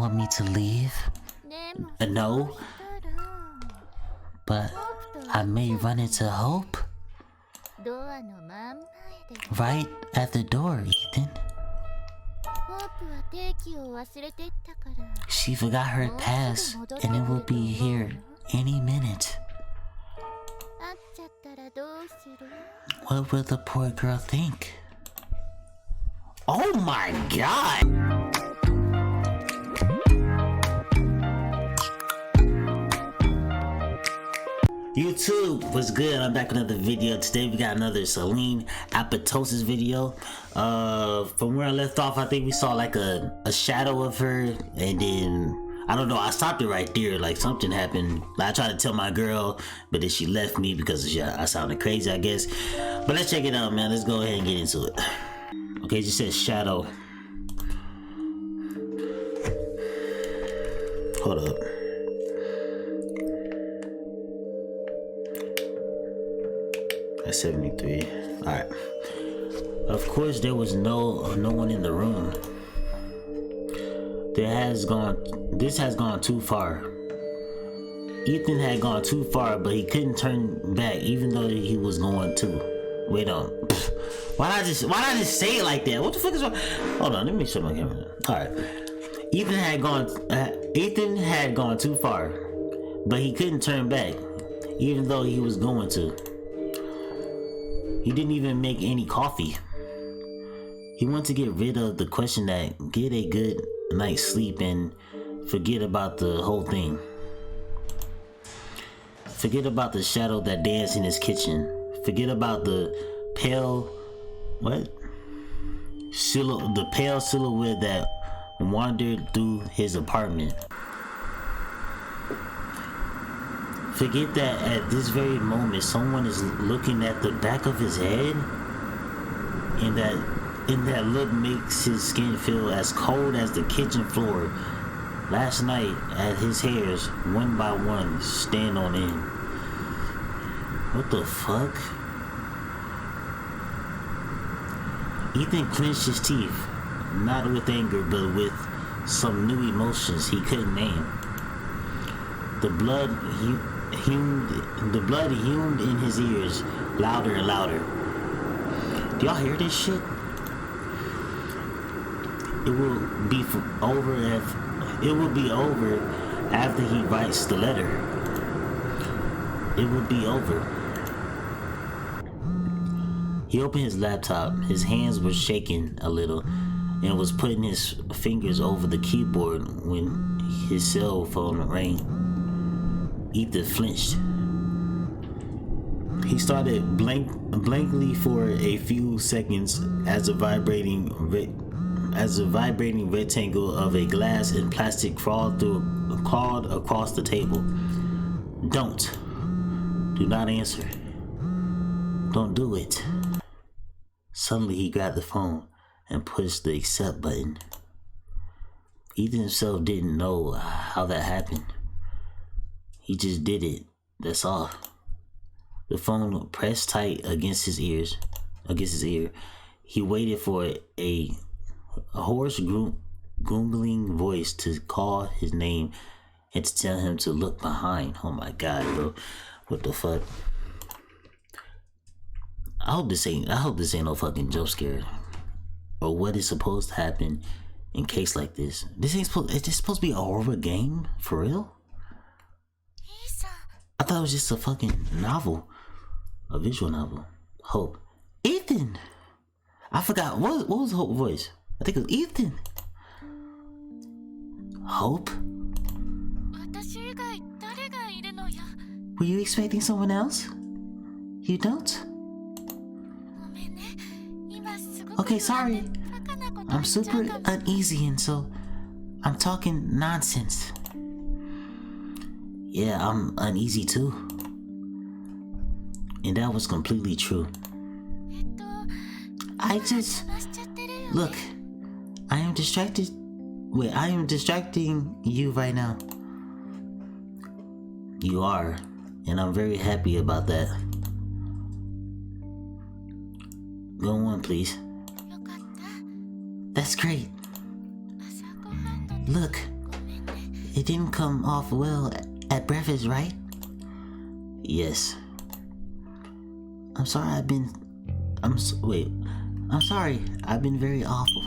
want me to leave? No. But I may run into Hope. Right at the door, Ethan. She forgot her pass and it will be here any minute. What will the poor girl think? Oh my god! YouTube, what's good? I'm back with another video. Today we got another Selene Apoptosis video. From where I left off, I think we saw like a shadow of her, and then I don't know, I stopped it right there. Like something happened. I tried to tell my girl, but then she left me because I sounded crazy, I guess. But let's check it out, man. Let's go ahead and get into it. Okay, it just says shadow. Hold up. At 73. Alright. Of course there was no one in the room. This has gone too far. Ethan had gone too far, but he couldn't turn back even though he was going to. Wait on. Why not just say it like that? What the fuck is wrong? Hold on, let me show my camera. Alright. Ethan had gone too far, but he couldn't turn back even though he was going to. He didn't even make any coffee. He wanted to get rid of the question that get a good night's sleep and forget about the whole thing. Forget about the shadow that danced in his kitchen. Forget about the pale silhouette that wandered through his apartment. Forget that at this very moment someone is looking at the back of his head, and that look makes his skin feel as cold as the kitchen floor last night as his hairs one by one stand on end. What the fuck? Ethan clenched his teeth, not with anger but with some new emotions he couldn't name. The blood hummed in his ears, louder and louder. Do y'all hear this shit? It will be over after he writes the letter. It will be over. He opened his laptop. His hands were shaking a little and was putting his fingers over the keyboard when his cell phone rang. Ethan flinched. He started blankly for a few seconds as a vibrating rectangle of a glass and plastic crawled across the table. Do not answer. Don't do it. Suddenly he grabbed the phone and pushed the accept button. Ethan himself didn't know how that happened. He just did it. That's all. The phone pressed tight against his ear. He waited for a hoarse, grumbling voice to call his name and to tell him to look behind. Oh my god, bro. What the fuck? I hope this ain't no fucking jump scare. Or what is supposed to happen in case like this. Is this supposed to be a horror game? For real? I thought it was just a fucking novel. A visual novel. Hope. Ethan! I forgot. What was Hope's voice? I think it was Ethan. Hope? Were you expecting someone else? You don't? Okay, sorry. I'm super uneasy and so I'm talking nonsense. Yeah, I'm uneasy too. And that was completely true. Look, I am distracting you right now. You are, and I'm very happy about that. Go on, please. That's great. Look, It didn't come off well at breakfast, right? Yes. I'm sorry I'm sorry. I've been very awful.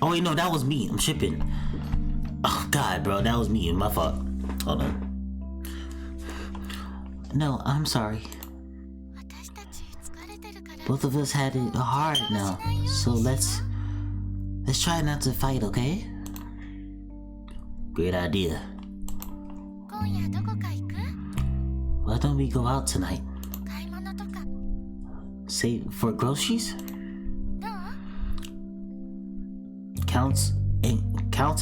Oh wait, no, that was me. I'm tripping. Oh God, bro, that was me. My fault. Hold on. No, I'm sorry. Both of us had it hard now, so let's try not to fight, okay? Great idea. Why don't we go out tonight? Say for groceries? Counts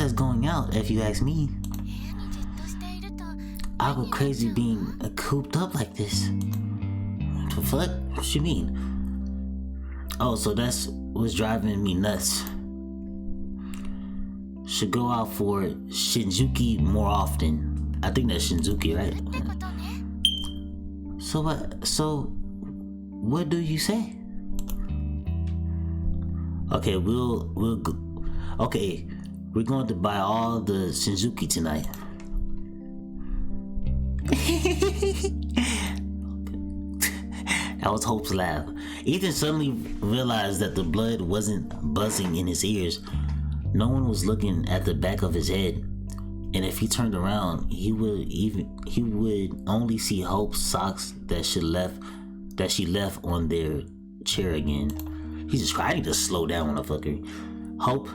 as going out, if you ask me. I go crazy being cooped up like this. What the fuck? What you mean? Oh, so that's what's driving me nuts. Should go out for Shinjuki more often. I think that's Shinjuki, right? So what do you say? Okay, we're going to buy all the Shinjuki tonight. That was Hope's laugh. Ethan suddenly realized that the blood wasn't buzzing in his ears. No one was looking at the back of his head, and if he turned around, he would only see Hope's socks that she left on their chair again. Jesus Christ, I need to slow down, motherfucker. Hope?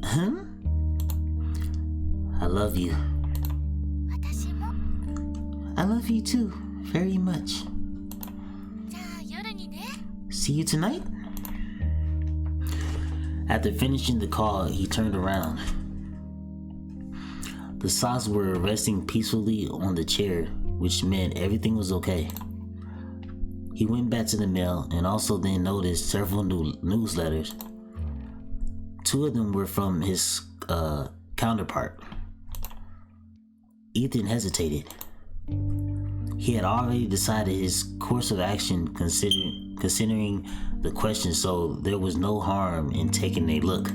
Huh? I love you. I love you too, very much. See you tonight? After finishing the call, he turned around. The socks were resting peacefully on the chair, which meant everything was okay. He went back to the mail and also then noticed several new newsletters. 2 of them were from his counterpart. Ethan hesitated. He had already decided his course of action considering the question, so there was no harm in taking a look.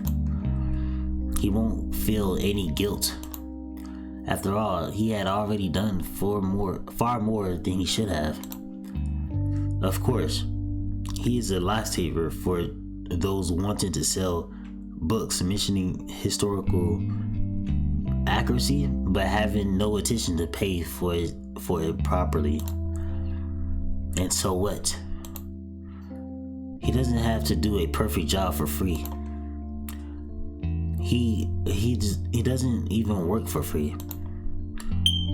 He won't feel any guilt. After all, he had already done far more than he should have. Of course, he is a lifesaver for those wanting to sell books mentioning historical accuracy, but having no attention to pay for it properly. And so what? He doesn't have to do a perfect job for free. He doesn't even work for free.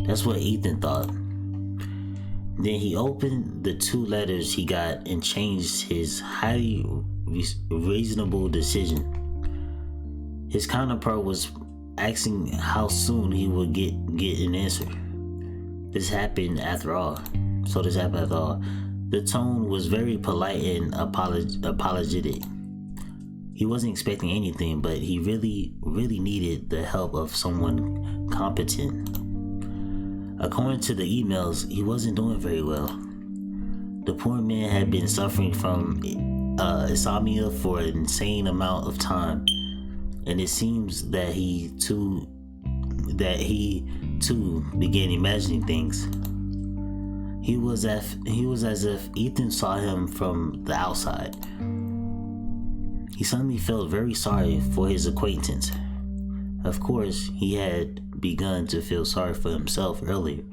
That's what Ethan thought. Then he opened the 2 letters he got and changed his highly reasonable decision. His counterpart was asking how soon he would get an answer. This happened after all. The tone was very polite and apologetic. He wasn't expecting anything, but he really needed the help of someone competent. According to the emails, he wasn't doing very well. The poor man had been suffering from insomnia for an insane amount of time, and it seems that he too began imagining things. He was as if Ethan saw him from the outside. He suddenly felt very sorry for his acquaintance. Of course, he had begun to feel sorry for himself earlier,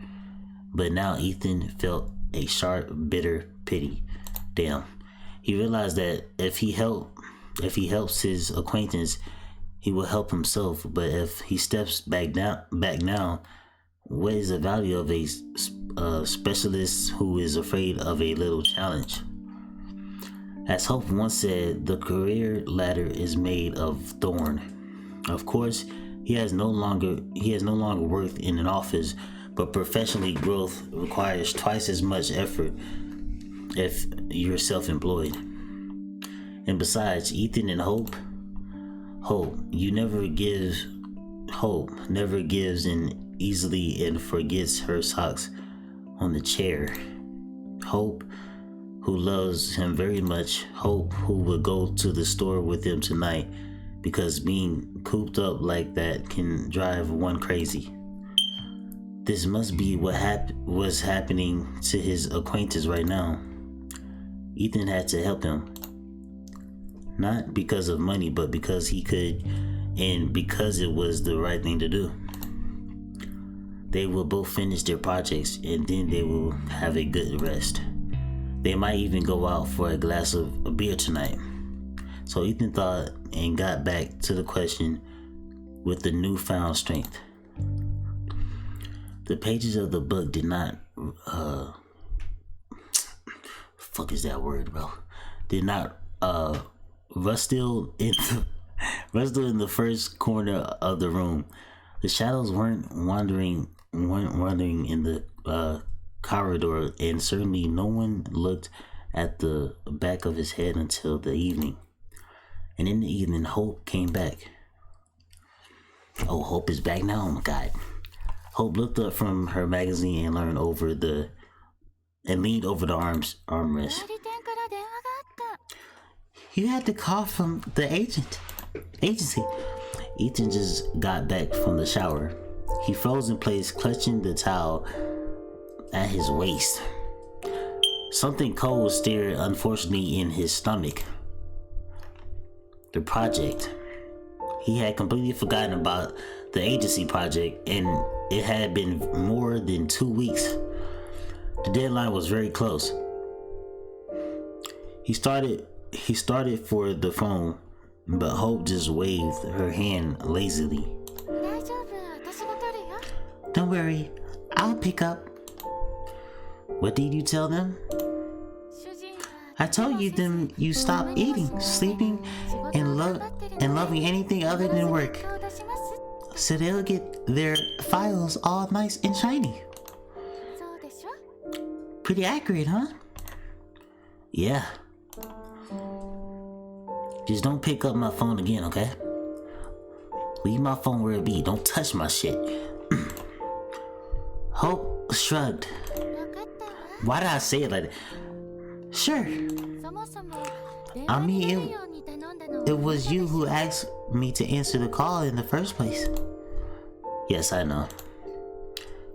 but now Ethan felt a sharp, bitter pity. Damn. He realized that if he helps his acquaintance, he will help himself. But if he steps back now, what is the value of a specialist who is afraid of a little challenge? As Hope once said, the career ladder is made of thorn. Of course, he has no longer worked in an office, but professional growth requires twice as much effort if you're self-employed. And besides, Ethan and Hope never gives in easily and forgets her socks on the chair. Hope, who loves him very much, Hope, who will go to the store with him tonight because being cooped up like that can drive one crazy. This must be what was happening to his acquaintance right now. Ethan had to help him. Not because of money, but because he could, and because it was the right thing to do. They will both finish their projects, and then they will have a good rest. They might even go out for a glass of beer tonight. So Ethan thought and got back to the question with the newfound strength. The pages of the book did not, fuck is that word, bro? Did not, rustle in the first corner of the room. The shadows weren't wandering in the corridor, and certainly no one looked at the back of his head until the evening. And in the evening, Hope came back. Oh, Hope is back now? Oh my God. Hope looked up from her magazine and leaned over the armrest. You had to call from the agency. Ethan just got back from the shower. He froze in place, clutching the towel at his waist. Something cold stirred, unfortunately, in his stomach. The project. He had completely forgotten about the agency project, and it had been more than 2 weeks. The deadline was very close. He started for the phone, but Hope just waved her hand lazily. Don't worry, I'll pick up. What did you tell them? I told them you stop eating, sleeping, and loving anything other than work, so they'll get their files all nice and shiny. Pretty accurate, huh? Yeah. Just don't pick up my phone again, okay? Leave my phone where it be. Don't touch my shit. Hope shrugged. Why did I say it like that? Sure. I mean, it was you who asked me to answer the call in the first place. Yes, I know.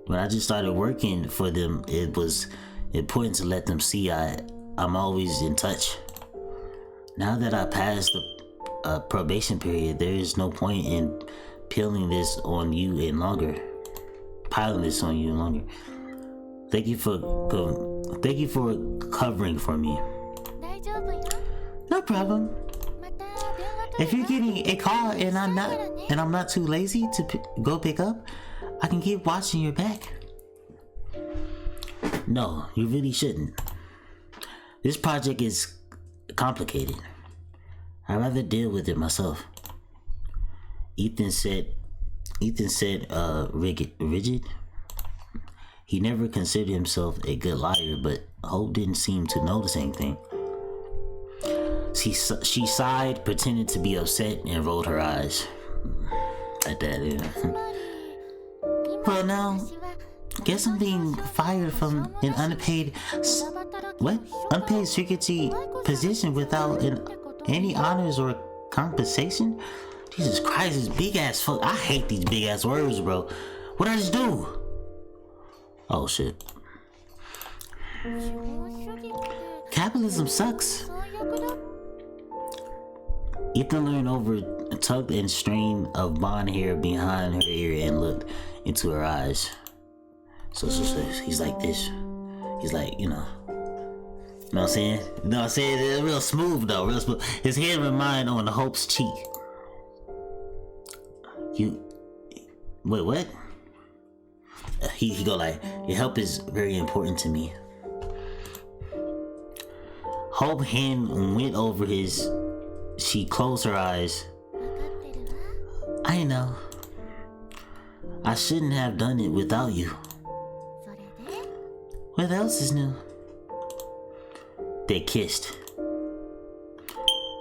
When I just started working for them, it was important to let them see I'm always in touch. Now that I passed the probation period, there is no point in piling this on you any longer. Thank you for covering for me. No problem. If you're getting a call and I'm not too lazy to go pick up, I can keep watching your back. No, you really shouldn't. This project is complicated. I'd rather deal with it myself. Ethan said, rigid. He never considered himself a good liar, but Hope didn't seem to notice anything. She sighed, pretended to be upset, and rolled her eyes. At that, yeah. Well, now, guess I'm being fired from an unpaid security position without any honors or compensation? Jesus Christ, this big ass fuck. I hate these big ass words, bro. What'd I just do? Oh shit. Capitalism sucks. Ethan leaned over, tugged and strained of blonde hair behind her ear and looked into her eyes. So he's like this. He's like, you know what I'm saying? It's real smooth though, real smooth. His hand remained on Hope's cheek. Wait, what? He go like, your help is very important to me. Hope's hand went over his. She closed her eyes. I know. I shouldn't have done it without you. What else is new? They kissed.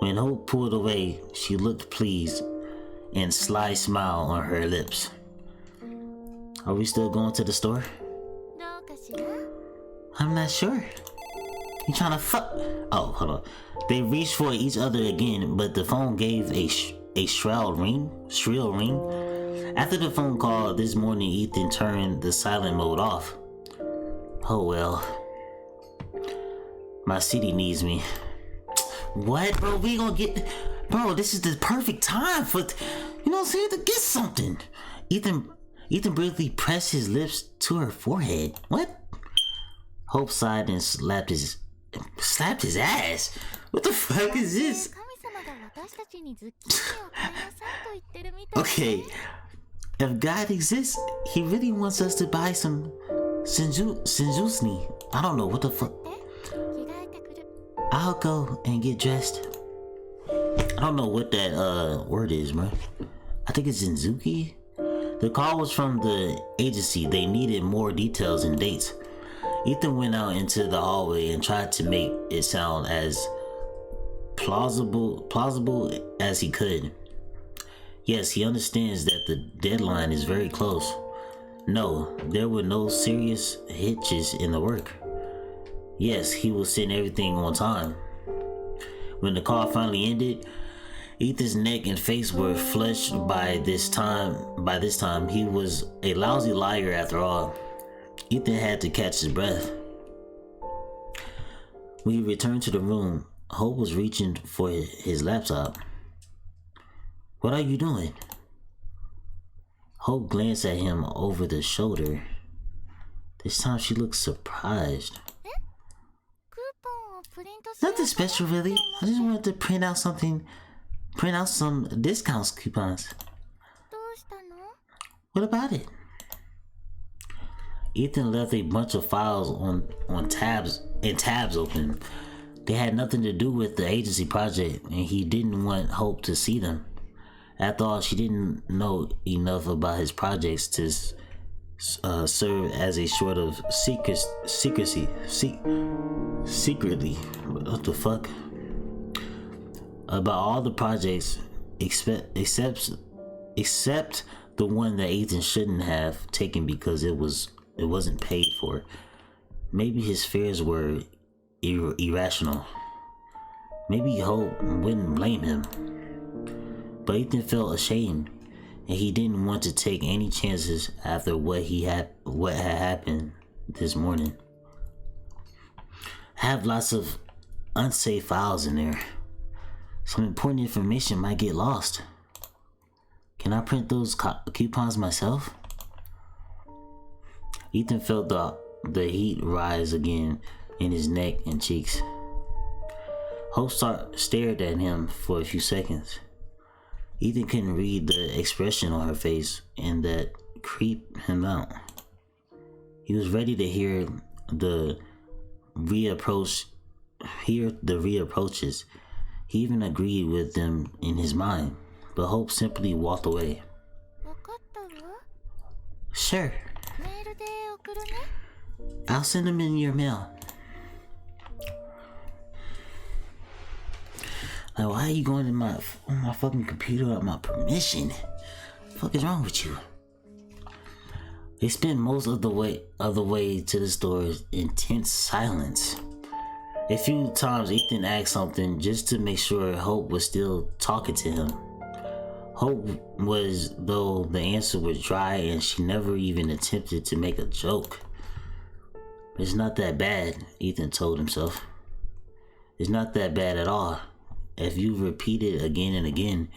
When Hope pulled away, she looked pleased and sly smile on her lips. Are we still going to the store? I'm not sure. You trying to fuck? Oh, hold on. They reached for each other again, but the phone gave a shrill ring. After the phone call this morning, Ethan turned the silent mode off. Oh well. My city needs me. What, bro? We gonna get... Bro, this is the perfect time for... You know what I'm saying? To get something. Ethan briefly pressed his lips to her forehead. What? Hope sighed and slapped his ass. What the fuck is this? Okay, if God exists, he really wants us to buy some Senjusni. I don't know what the fuck. I'll go and get dressed. I don't know what that word is, bro. I think it's Zenzuki. The call was from the agency. They needed more details and dates. Ethan went out into the hallway and tried to make it sound as plausible as he could. Yes, he understands that the deadline is very close. No, there were no serious hitches in the work. Yes, he will send everything on time. When the call finally ended, Ethan's neck and face were flushed. By this time, he was a lousy liar after all. Ethan had to catch his breath. When he returned to the room, Hope was reaching for his laptop. What are you doing? Hope glanced at him over the shoulder. This time she looked surprised. Nothing special, really. I just wanted to print out some discounts coupons. What about it? Ethan left a bunch of files on tabs open. They had nothing to do with the agency project, and he didn't want Hope to see them. After all, she didn't know enough about his projects to serve as a sort of secretly. What the fuck? About all the projects except the one that Ethan shouldn't have taken because it wasn't paid for. Maybe his fears were irrational. Maybe Hope wouldn't blame him. But Ethan felt ashamed, and he didn't want to take any chances after what had happened this morning. I have lots of unsafe files in there. Some important information might get lost. Can I print those coupons myself? Ethan felt the heat rise again in his neck and cheeks. Hope stared at him for a few seconds. Ethan couldn't read the expression on her face, and that creeped him out. He was ready to hear the reapproaches. He even agreed with them in his mind, but Hope simply walked away. Sure. I'll send them in your mail. Like, why are you going to my fucking computer without my permission? What the fuck is wrong with you? They spent most of the way to the store in tense silence. A few times Ethan asked something just to make sure Hope was still talking to him. Hope was though the answer was dry, and she never even attempted to make a joke. It's not that bad, Ethan told himself. It's not that bad at all. If you repeat it again and again,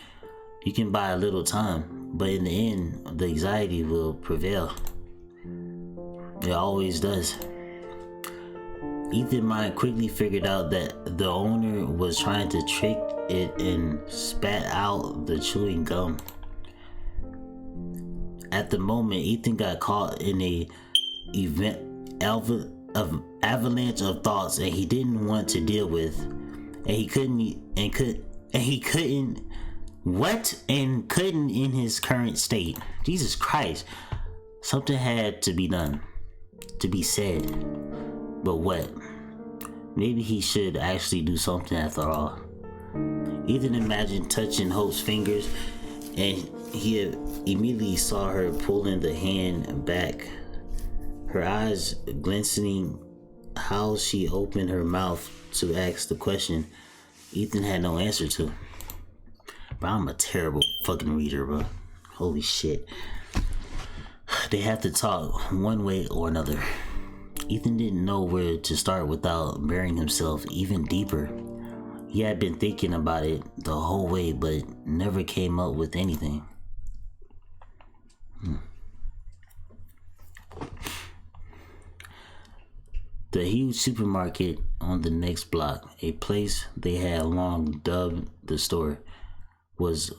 you can buy a little time, but in the end, the anxiety will prevail. It always does. Ethan's mind quickly figured out that the owner was trying to trick it and spat out the chewing gum. At the moment, Ethan got caught in a avalanche of thoughts that he didn't want to deal with, and he couldn't in his current state. Jesus Christ. Something had to be done, to be said. But what? Maybe he should actually do something after all. Ethan imagined touching Hope's fingers, and he immediately saw her pulling the hand back, her eyes glistening. How she opened her mouth to ask the question Ethan had no answer to. Bro, I'm a terrible fucking reader, bro. Holy shit. They have to talk one way or another. Ethan didn't know where to start without burying himself even deeper. He had been thinking about it the whole way, but never came up with anything. The huge supermarket on the next block, a place they had long dubbed the store, was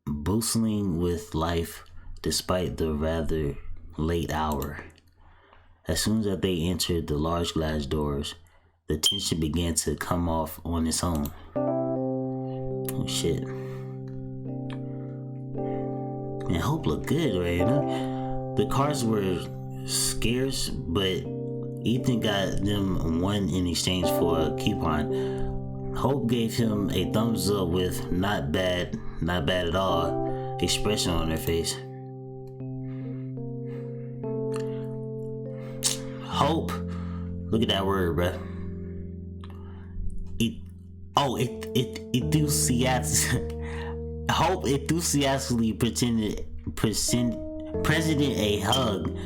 bustling with life despite the rather late hour. As soon as they entered the large glass doors, the tension began to come off on its own. Oh shit. Man, Hope looked good, right? You know? The cars were scarce, but Ethan got them one in exchange for a coupon. Hope gave him a thumbs up with not bad at all expression on her face. Hope, look at that word, bruh. Hope enthusiastically presented a hug.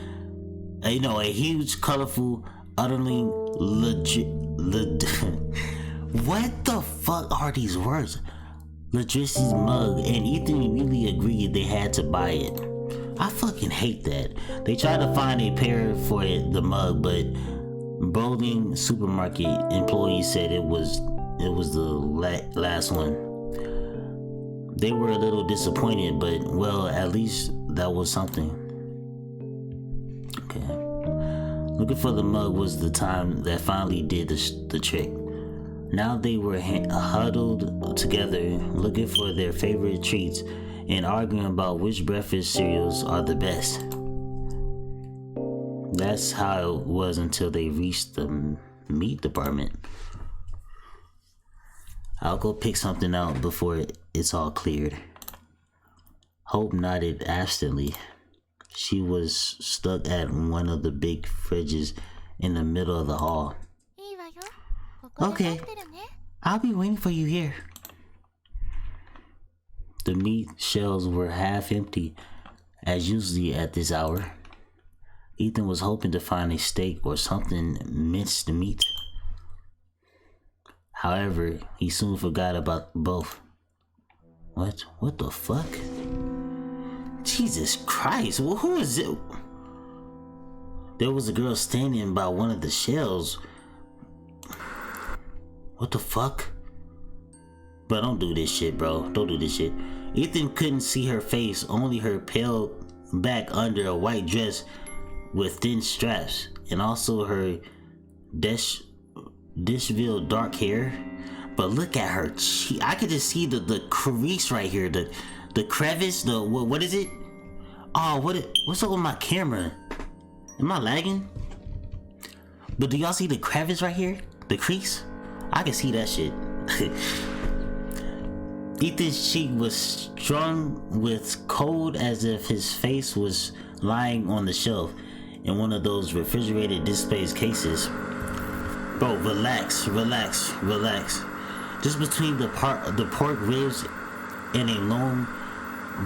A huge, colorful, utterly what the fuck are these words? Latrice's mug, and Ethan immediately agreed they had to buy it. I fucking hate that. They tried to find a pair for the mug, but Bowling supermarket employees said it was the last one. They were a little disappointed, but well, at least that was something. Okay. Looking for the mug was the time that finally did the trick. Now they were huddled together, looking for their favorite treats and arguing about which breakfast cereals are the best. That's how it was until they reached the meat department. I'll go pick something out before it's all cleared. Hope nodded absently. She was stuck at one of the big fridges in the middle of the hall. Okay, I'll be waiting for you here. The meat shelves were half empty, as usually at this hour. Ethan was hoping to find a steak or something minced meat. However, he soon forgot about both. What the fuck? Jesus Christ, well, who is it? There was a girl standing by one of the shelves. What the fuck? Bro, don't do this shit, bro. Don't do this shit. Ethan couldn't see her face, only her pale back under a white dress with thin straps, and also her Dishville dark hair. But look at her cheek. I could just see the crease right here, the crevice, what is it? Oh, what's up with my camera? Am I lagging? But do y'all see the crevice right here? The crease? I can see that shit. Ethan's cheek was strung with cold as if his face was lying on the shelf in one of those refrigerated display cases. Bro, relax. Just between the pork ribs and a long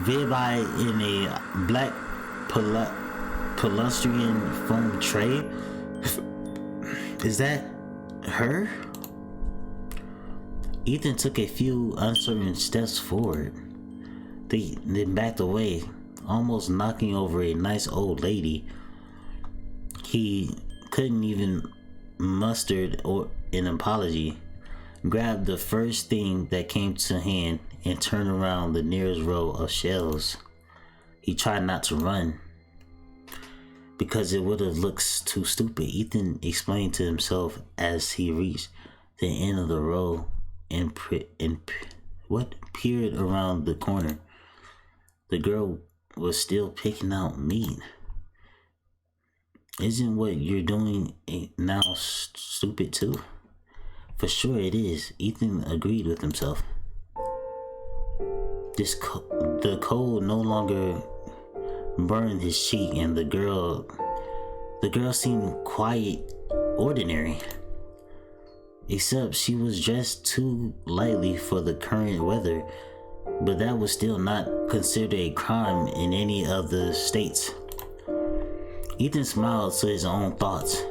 ribeye in a black polystyrene foam tray. Is that her? Ethan took a few uncertain steps forward, then backed away, almost knocking over a nice old lady. He couldn't even muster an apology, grabbed the first thing that came to hand and turned around the nearest row of shelves. He tried not to run, because it would have looked too stupid. Ethan explained to himself as he reached the end of the row and peered around the corner. The girl was still picking out meat. Isn't what you're doing now stupid too? For sure it is, Ethan agreed with himself. The cold no longer burned his cheek, and the girl seemed quite ordinary. Except she was dressed too lightly for the current weather. but that was still not considered a crime in any of the states. Ethan smiled to his own thoughts.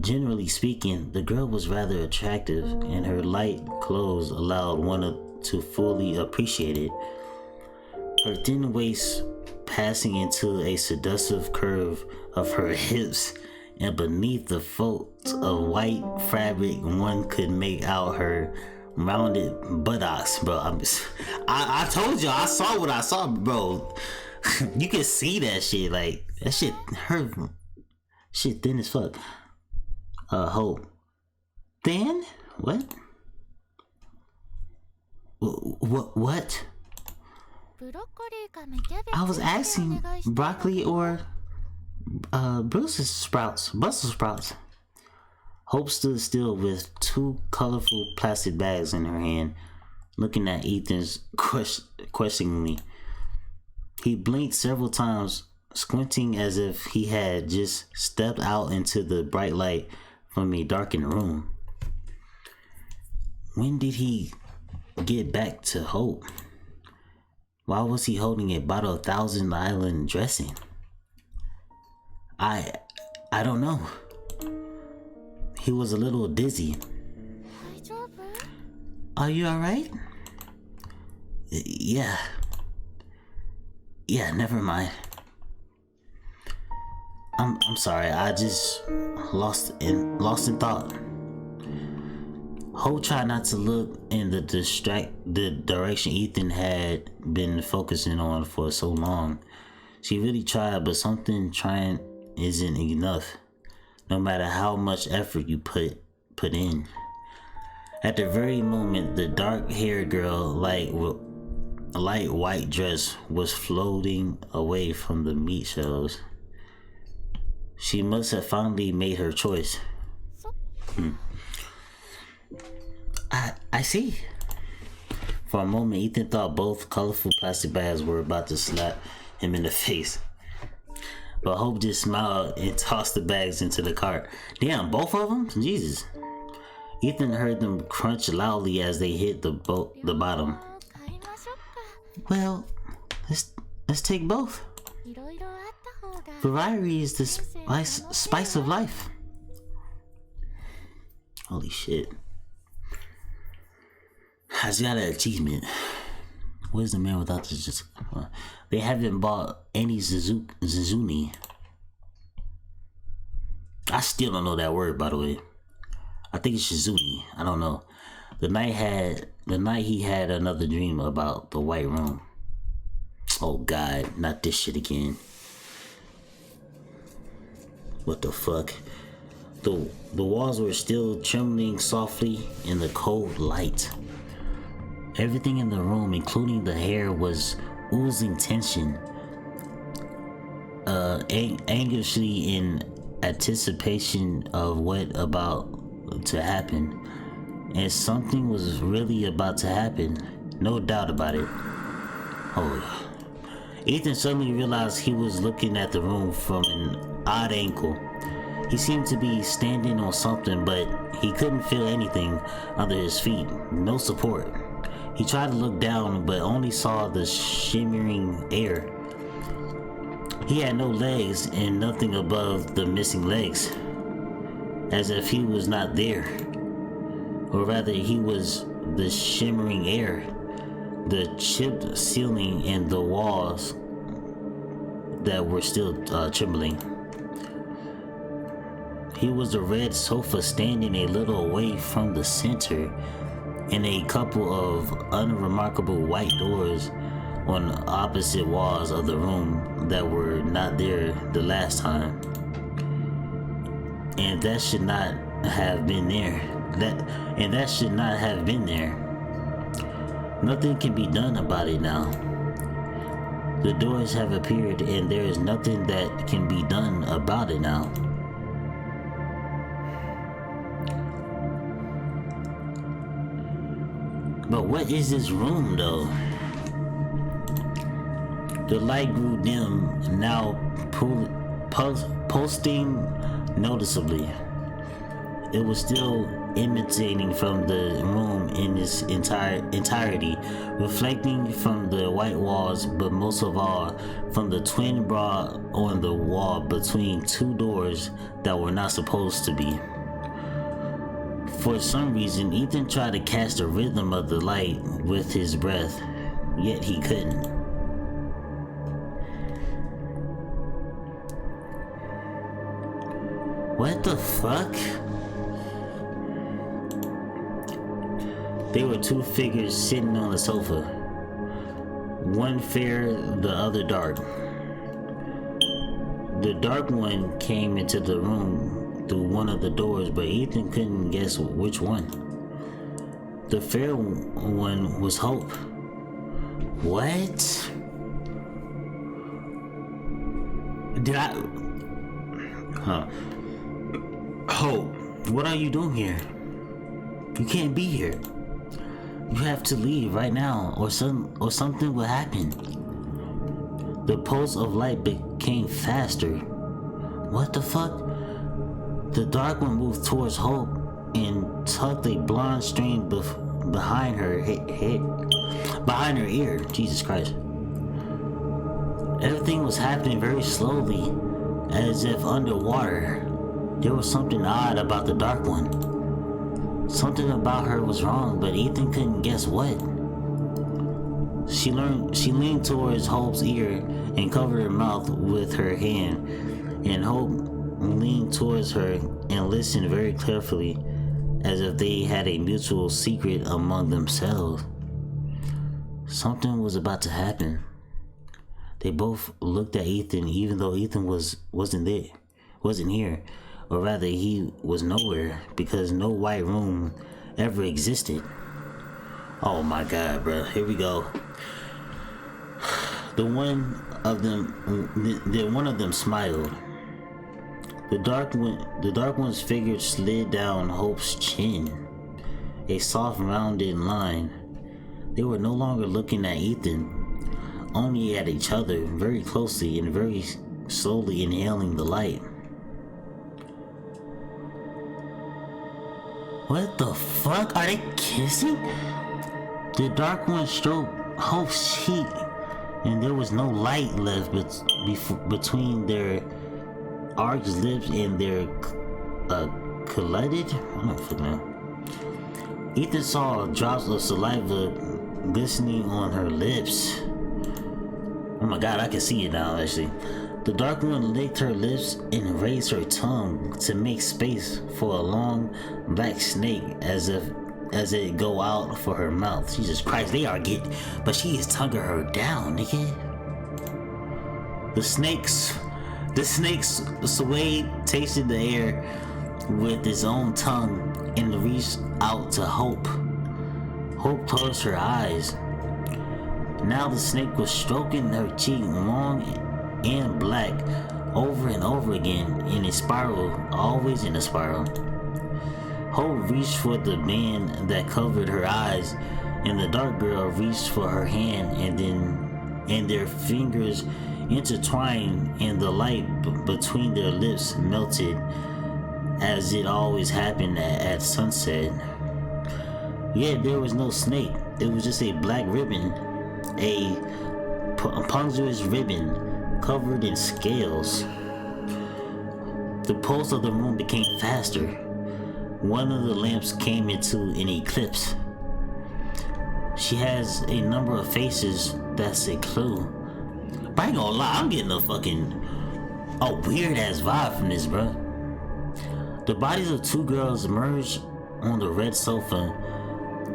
Generally speaking, the girl was rather attractive, and her light clothes allowed one to fully appreciate it. Her thin waist passing into a seductive curve of her hips, and beneath the folds of white fabric, one could make out her rounded buttocks, bro. I told you, I saw what I saw, bro. You can see that shit, like that shit. Her shit thin as fuck. Hope. Thin? What? What? I was asking broccoli or Brussels sprouts. Hope stood still with two colorful plastic bags in her hand, looking at Ethan's questioningly. He blinked several times, squinting as if he had just stepped out into the bright light from a darkened room. When did he get back to Hope? Why was he holding a bottle of Thousand Island dressing? I don't know. He was a little dizzy. Are you alright? Yeah, never mind. I'm sorry, I just lost in thought. Hope tried not to look in the direction Ethan had been focusing on for so long. She really tried, but something trying isn't enough, no matter how much effort you put in. At the very moment, the dark-haired girl, light white dress, was floating away from the meat shelves. She must have finally made her choice. I see. For a moment, Ethan thought both colorful plastic bags were about to slap him in the face. But Hope just smiled and tossed the bags into the cart. Damn, both of them? Jesus. Ethan heard them crunch loudly as they hit the bottom. Well, let's take both. Variety is the spice of life. Holy shit. I just got an achievement. Where's the man without the they haven't bought any Zuzuni. I still don't know that word, by the way. I think it's Shizuni. I don't know. The night he had another dream about the white room. Oh God, not this shit again. What the fuck? The walls were still trembling softly in the cold light. Everything in the room, including the hair, was oozing tension. Anxiously in anticipation of what about to happen. And something was really about to happen. No doubt about it. Oh. Ethan suddenly realized he was looking at the room from an odd angle. He seemed to be standing on something, but he couldn't feel anything under his feet. No support. He tried to look down, but only saw the shimmering air. He had no legs and nothing above the missing legs, as if he was not there. Or rather, he was the shimmering air, the chipped ceiling and the walls that were still trembling. He was the red sofa standing a little away from the center, and a couple of unremarkable white doors on the opposite walls of the room that were not there the last time. And that should not have been there. That should not have been there. Nothing can be done about it now. The doors have appeared and there is nothing that can be done about it now. But what is this room though? The light grew dim, now pulsing noticeably. It was still emanating from the room in its entirety, reflecting from the white walls, but most of all from the twin bra on the wall between two doors that were not supposed to be. For some reason, Ethan tried to catch the rhythm of the light with his breath, yet he couldn't. What the fuck? There were two figures sitting on the sofa. One fair, the other dark. The dark one came into the room through one of the doors, but Ethan couldn't guess which one. The fair one was Hope. What? Did I... Hope, what are you doing here? You can't be here. You have to leave right now, or something will happen. The pulse of light became faster. What the fuck? The dark one moved towards Hope and tucked a blonde string behind her behind her ear. Jesus Christ. Everything was happening very slowly, as if underwater. There was something odd about the dark one. Something about her was wrong, but Ethan couldn't guess what. She leaned towards Hope's ear and covered her mouth with her hand, and Hope leaned towards her and listened very carefully, as if they had a mutual secret among themselves. Something was about to happen. They both looked at Ethan, even though Ethan wasn't here. Or rather, he was nowhere, because no white room ever existed. Oh my god, bro. Here we go. One of them smiled. The dark one's figure slid down Hope's chin, a soft rounded line. They were no longer looking at Ethan, only at each other, very closely and very slowly inhaling the light. What the fuck? Are they kissing? The dark one stroked Hope's cheek, and there was no light left between their arched lips and their collided. I don't fucking know. Ethan saw drops of saliva glistening on her lips. Oh my god, I can see it now actually. The dark one licked her lips and raised her tongue to make space for a long black snake as it go out for her mouth. Jesus Christ, they are getting, but she is tonguing her down, nigga. The snakes swayed, tasted the air with its own tongue and reached out to Hope. Hope closed her eyes. Now the snake was stroking her cheek long and black over and over again in a spiral, always in a spiral. Hope reached for the band that covered her eyes, and the dark girl reached for her hand, and their fingers intertwined, and the light between their lips melted, as it always happened at sunset. Yet there was no snake. It was just a black ribbon, a punctuous ribbon covered in scales. The pulse of the room became faster. One of the lamps came into an eclipse. She has a number of faces, that's a clue. But I ain't gonna lie, I'm getting a weird ass vibe from this, bro. The bodies of two girls emerged on the red sofa,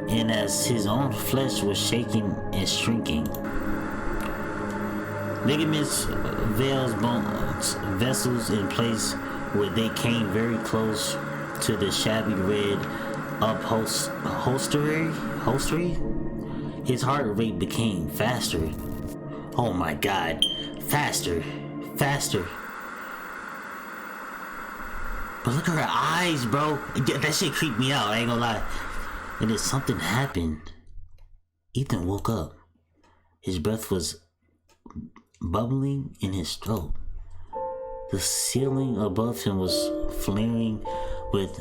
and as his own flesh was shaking and shrinking, ligaments, veils, bones, vessels in place where they came very close to the shabby red upholstery. His heart rate became faster. Oh my god, faster. But look at her eyes, bro. That shit creeped me out, I ain't gonna lie. And then something happened. Ethan woke up. His breath was bubbling in his throat. The ceiling above him was flaring with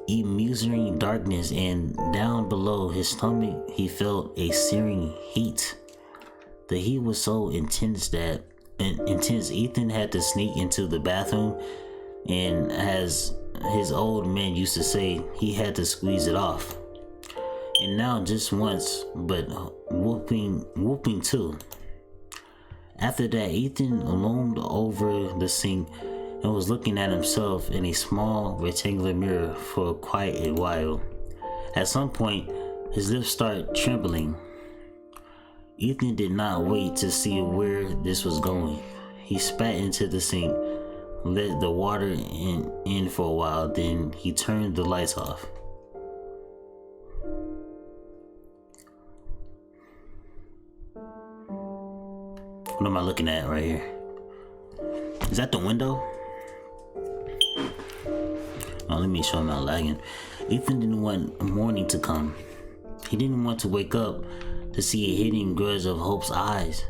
immeasuring darkness, and down below his stomach he felt a searing heat. The heat was so intense Ethan had to sneak into the bathroom, and as his old man used to say, he had to squeeze it off. And now just once, but whooping too. After that, Ethan loomed over the sink and was looking at himself in a small rectangular mirror for quite a while. At some point, his lips started trembling. Ethan did not wait to see where this was going. He spat into the sink, let the water in for a while, then he turned the lights off. What am I looking at right here? Is that the window? Oh, let me show him how lagging. Ethan didn't want morning to come. He didn't want to wake up to see a hidden grudge of Hope's eyes,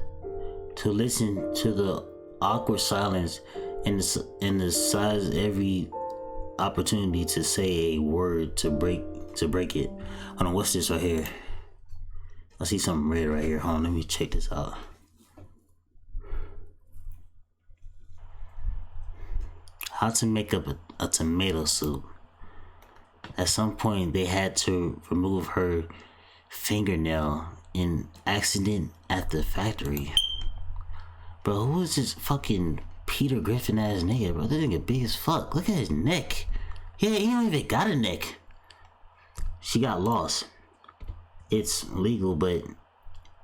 to listen to the awkward silence and the size every opportunity to say a word to break it. Hold on, what's this right here? I see something red right here. Hold on, let me check this out. How to make up a tomato soup. At some point, they had to remove her fingernail in accident at the factory. Bro, who is this fucking Peter Griffin ass nigga, bro? This nigga big as fuck. Look at his neck. Yeah, he don't even got a neck. She got lost. It's legal, but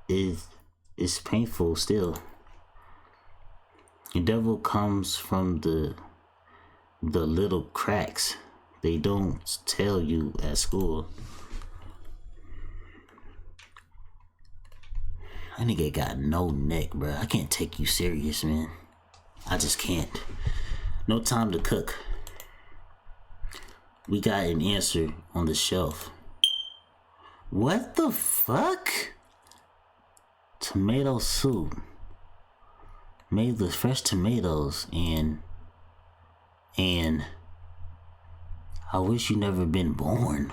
it's painful still. The devil comes from the little cracks they don't tell you at school. That nigga got no neck, bro. I can't take you serious, man. I just can't. No time to cook. We got an answer on the shelf. What the fuck? Tomato soup. Made with fresh tomatoes and I wish you never been born.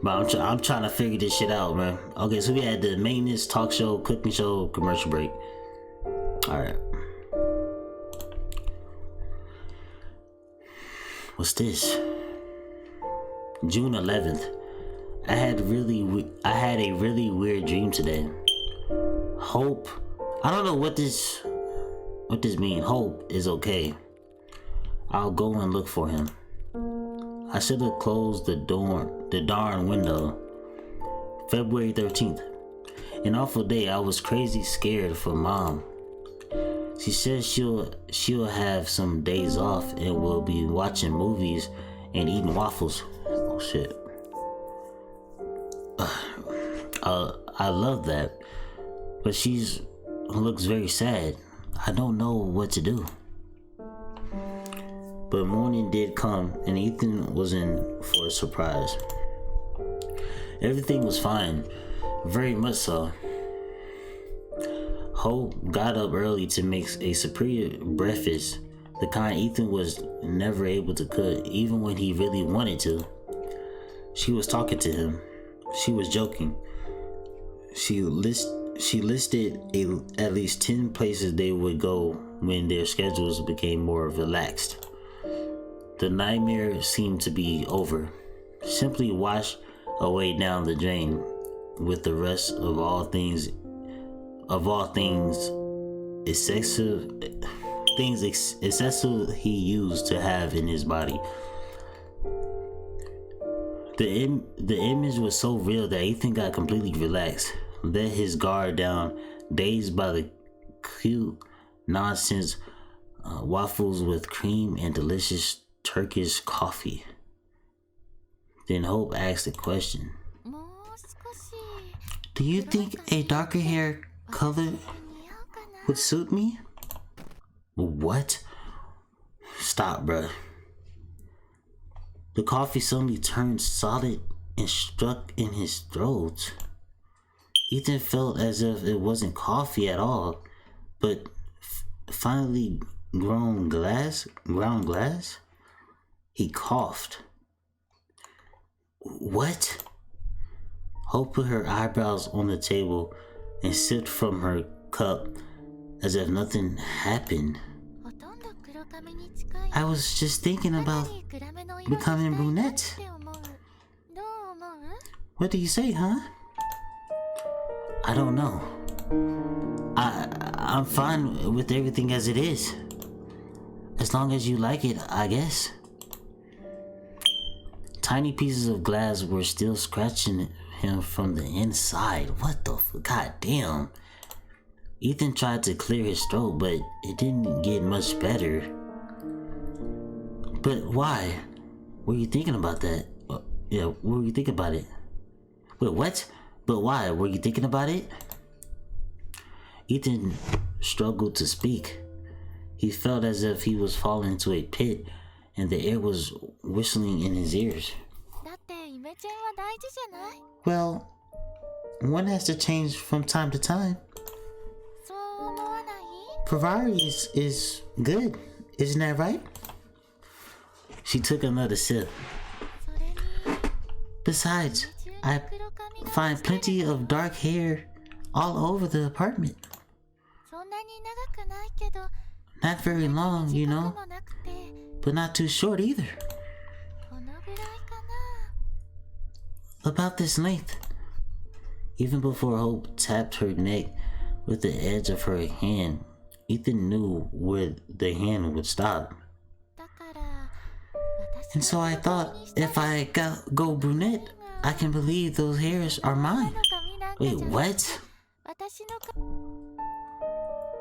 But I'm trying to figure this shit out, man. Okay, so we had the maintenance, talk show, cooking show, commercial break. Alright. What's this? June 11th. I had a really weird dream today. Hope. I don't know what this means. Hope is okay. I'll go and look for him. I should have closed the darn window. February 13th. An awful day. I was crazy scared for Mom. She says she'll have some days off and we'll be watching movies and eating waffles. Oh shit. I love that. But she looks very sad. I don't know what to do. But morning did come and Ethan was in for a surprise. Everything was fine. Very much so. Hope got up early to make a superior breakfast, the kind Ethan was never able to cook, even when he really wanted to. She was talking to him. She was joking. She listed at least 10 places they would go when their schedules became more relaxed. The nightmare seemed to be over. Simply wash away down the drain with the rest of all things excessive he used to have in his body. The image was so real that Ethan got completely relaxed, let his guard down, dazed by the cute nonsense waffles with cream and delicious Turkish coffee. Then Hope asked a question. Do you think a darker hair color would suit me? What? Stop, bruh. The coffee suddenly turned solid and struck in his throat. Ethan felt as if it wasn't coffee at all, but finally ground glass? He coughed. What? Hope put her eyebrows on the table and sipped from her cup as if nothing happened. I was just thinking about becoming brunette. What do you say, huh? I don't know. I'm fine with everything as it is. As long as you like it, I guess. Tiny pieces of glass were still scratching him from the inside. What the god damn. Ethan tried to clear his throat, but it didn't get much better. But why? Were you thinking about that? Yeah, were you thinking about it? Wait, what? But why? Were you thinking about it? Ethan struggled to speak. He felt as if he was falling into a pit and the air was whistling in his ears. Well, one has to change from time to time. Variety is good, isn't that right? She took another sip. Besides, I find plenty of dark hair all over the apartment. Not very long, you know, but not too short either. About this length. Even before Hope tapped her neck with the edge of her hand, Ethan knew where the hand would stop. And so I thought, if I go brunette, I can believe those hairs are mine. Wait, what?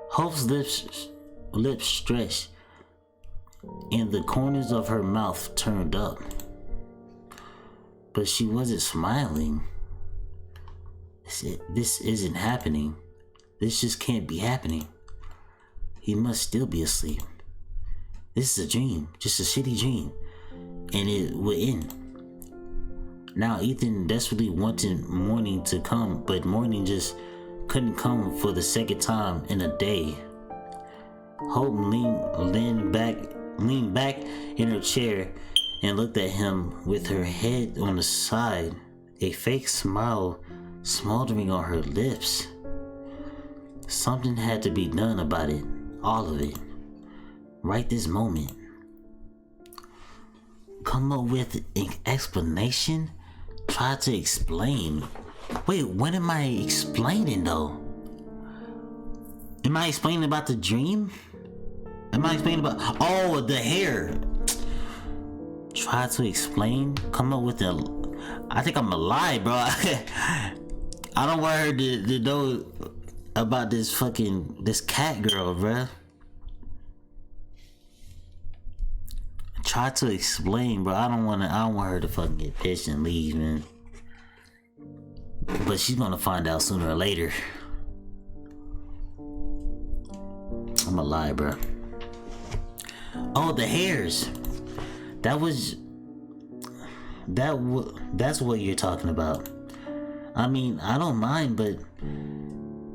Hope's lips stretched and the corners of her mouth turned up. But she wasn't smiling. This isn't happening. This just can't be happening. He must still be asleep. This is a dream, just a shitty dream. And it would end. Now Ethan desperately wanted morning to come, but morning just couldn't come for the second time in a day. Hope leaned back in her chair and looked at him with her head on the side, a fake smile smoldering on her lips. Something had to be done about it, all of it, right this moment. Come up with an explanation? Try to explain. Wait, what am I explaining though? Am I explaining about the dream? Am I explaining about, oh, the hair? Try to explain? Come up with I think I'm a lie, bro. I don't want her to know about this cat girl, bro. Try to explain, bro. I don't want her to fucking get pissed and leave, man. But she's gonna find out sooner or later. I'm a lie, bro. Oh, the hairs. That's what you're talking about. I mean, I don't mind, but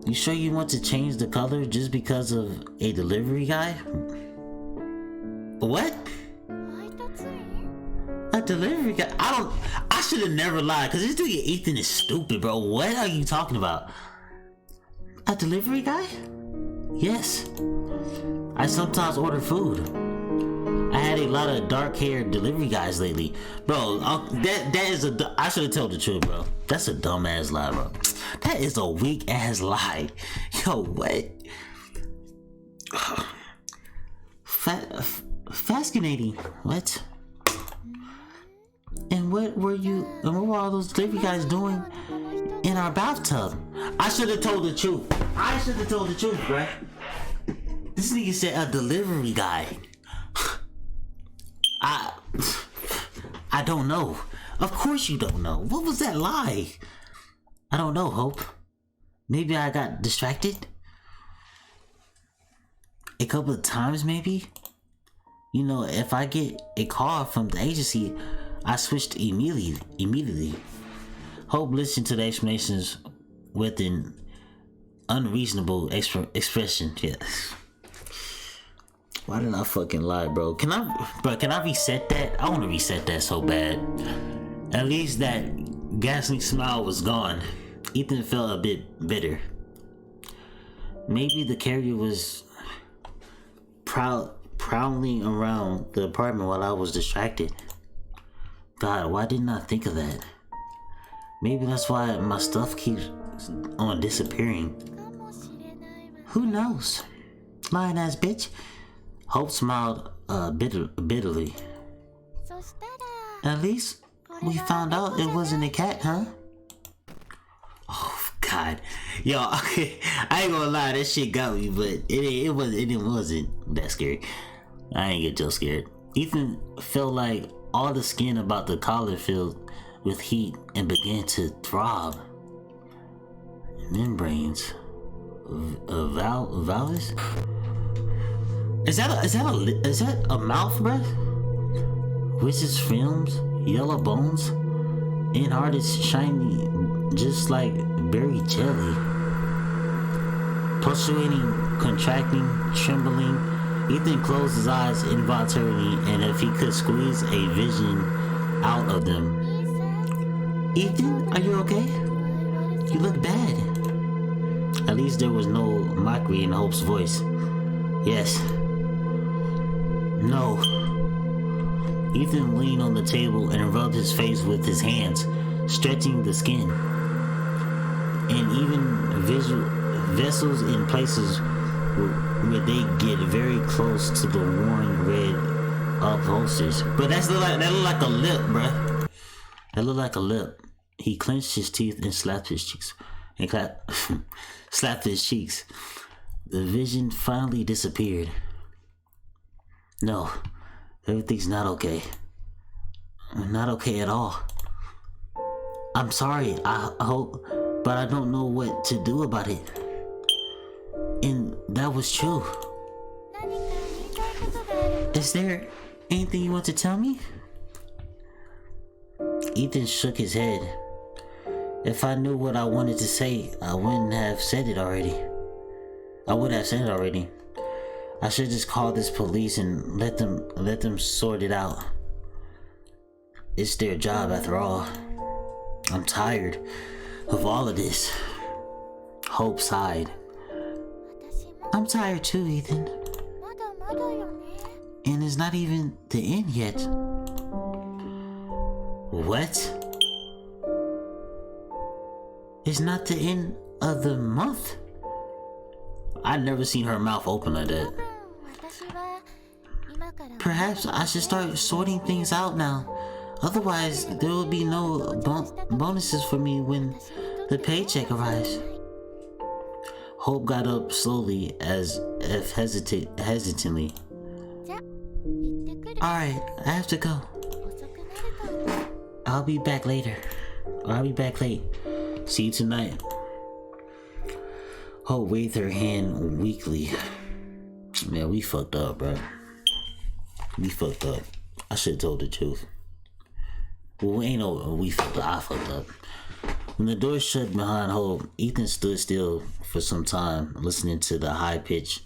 you sure you want to change the color just because of a delivery guy? What? A delivery guy? I should have never lied, because this dude Ethan is stupid, bro. What are you talking about? A delivery guy? Yes. I sometimes order food. I had a lot of dark-haired delivery guys lately. Bro, I should have told the truth, bro. That's a dumb-ass lie, bro. That is a weak-ass lie. Yo, what? Fascinating. What? And what were all those delivery guys doing in our bathtub? I should have told the truth. Bro. This nigga said a delivery guy. I don't know. Of course you don't know. What was that lie? I don't know, Hope. Maybe I got distracted? A couple of times, maybe? You know, if I get a call from the agency, I switched immediately. Hope listened to the explanations with an unreasonable expression. Yes. Why did I fucking lie, bro? Can I reset that? I want to reset that so bad. At least that ghastly smile was gone. Ethan felt a bit bitter. Maybe the carrier was prowling around the apartment while I was distracted. God, why didn't I think of that? Maybe that's why my stuff keeps on disappearing. Who knows? Lying ass bitch. Hope smiled bitterly. At least we found out it wasn't a cat, huh? Oh God, yo, okay. I ain't gonna lie, that shit got me, but it wasn't that scary. I ain't get so scared. Ethan felt like all the skin about the collar filled with heat and began to throb. Membranes, valves. Is that a mouth breath? Witch's films, yellow bones, and heart is shiny, just like berry jelly. Pulsating, contracting, trembling. Ethan closed his eyes involuntarily, and if he could squeeze a vision out of them. Ethan, are you okay? You look bad. At least there was no mockery in Hope's voice. Yes. No. Ethan leaned on the table and rubbed his face with his hands, stretching the skin. And even vessels in places where they get very close to the worn red upholsters. But that look like a lip, bruh. That looked like a lip. He clenched his teeth and slapped his cheeks. Slapped his cheeks. The vision finally disappeared. No, everything's not okay. Not okay at all. I'm sorry, I hope, but I don't know what to do about it. And that was true. Is there anything you want to tell me? Ethan shook his head. If I knew what I wanted to say, I wouldn't have said it already. I should just call this police and let them sort it out. It's their job after all. I'm tired of all of this. Hope sighed. I'm tired too, Ethan. And it's not even the end yet. What? It's not the end of the month? I'd never seen her mouth open like that. Perhaps I should start sorting things out now. Otherwise, there will be no bonuses for me when the paycheck arrives. Hope got up slowly, as if hesitantly. Alright, I have to go. I'll be back later. Or I'll be back late. See you tonight. Hope waved her hand weakly. Man, we fucked up, bro. We fucked up. I should have told the truth. Well, we fucked up. I fucked up. When the door shut behind Hope, Ethan stood still for some time, listening to the high-pitched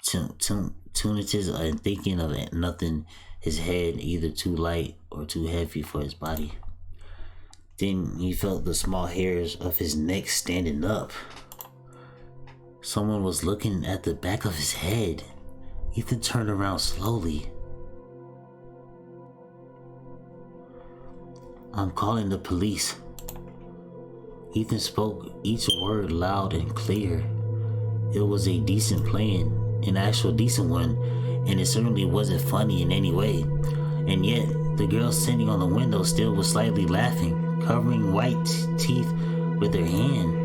tunities and thinking of nothing. His head either too light or too heavy for his body. Then he felt the small hairs of his neck standing up. Someone was looking at the back of his head. Ethan turned around slowly. I'm calling the police. Ethan spoke each word loud and clear. It was a decent plan, an actual decent one, and it certainly wasn't funny in any way. And yet, the girl sitting on the window still was slightly laughing, covering white teeth with her hand.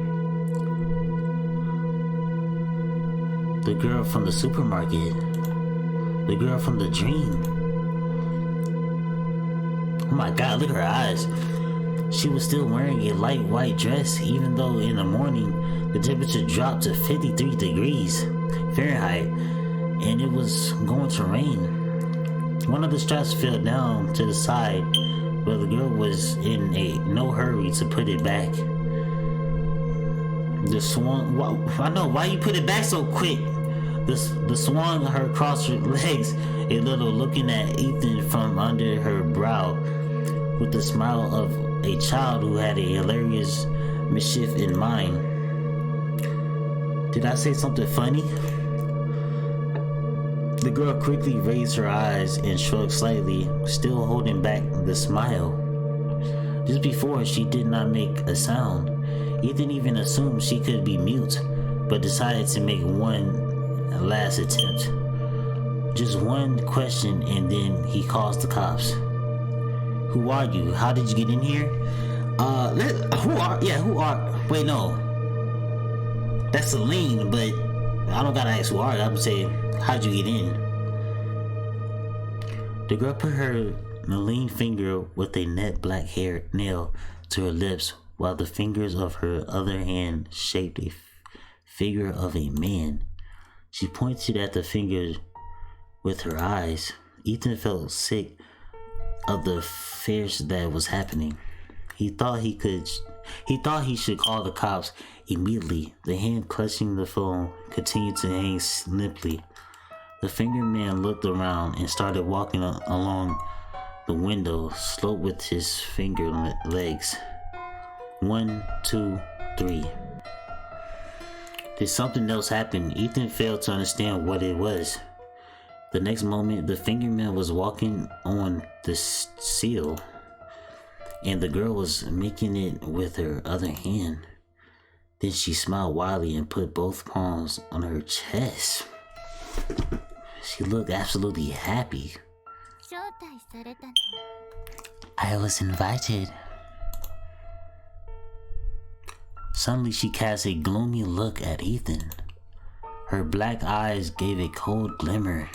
The girl from the supermarket. The girl from the dream. Oh my God, look at her eyes. She was still wearing a light white dress, even though in the morning the temperature dropped to 53 degrees Fahrenheit and it was going to rain. One of the straps fell down to the side, but the girl was in no hurry to put it back. The swan, I know, why you put it back so quick? The swan her crossed her legs a little, looking at Ethan from under her brow with the smile of a child who had a hilarious mischief in mind. Did I say something funny? The girl quickly raised her eyes and shrugged slightly, still holding back the smile. Just before, she did not make a sound. Ethan even assumed she could be mute, but decided to make one last attempt. Just one question, and then he calls the cops. Who are you? How did you get in here? Wait, no. That's Selene, but I don't gotta ask who are you. I'm saying, how'd you get in? The girl put her lean finger with a net black hair nail to her lips, while the fingers of her other hand shaped a figure of a man. She pointed at the finger with her eyes. Ethan felt sick of the fears that was happening. He thought he should call the cops immediately. The hand clutching the phone continued to hang limply. The finger man looked around and started walking along the window slope with his finger legs. 1, 2, 3. Did something else happen? Ethan failed to understand what it was. The next moment, the fingerman was walking on the seal, and the girl was making it with her other hand. Then she smiled wildly and put both palms on her chest. She looked absolutely happy. I was invited. Suddenly she cast a gloomy look at Ethan. Her black eyes gave a cold glimmer.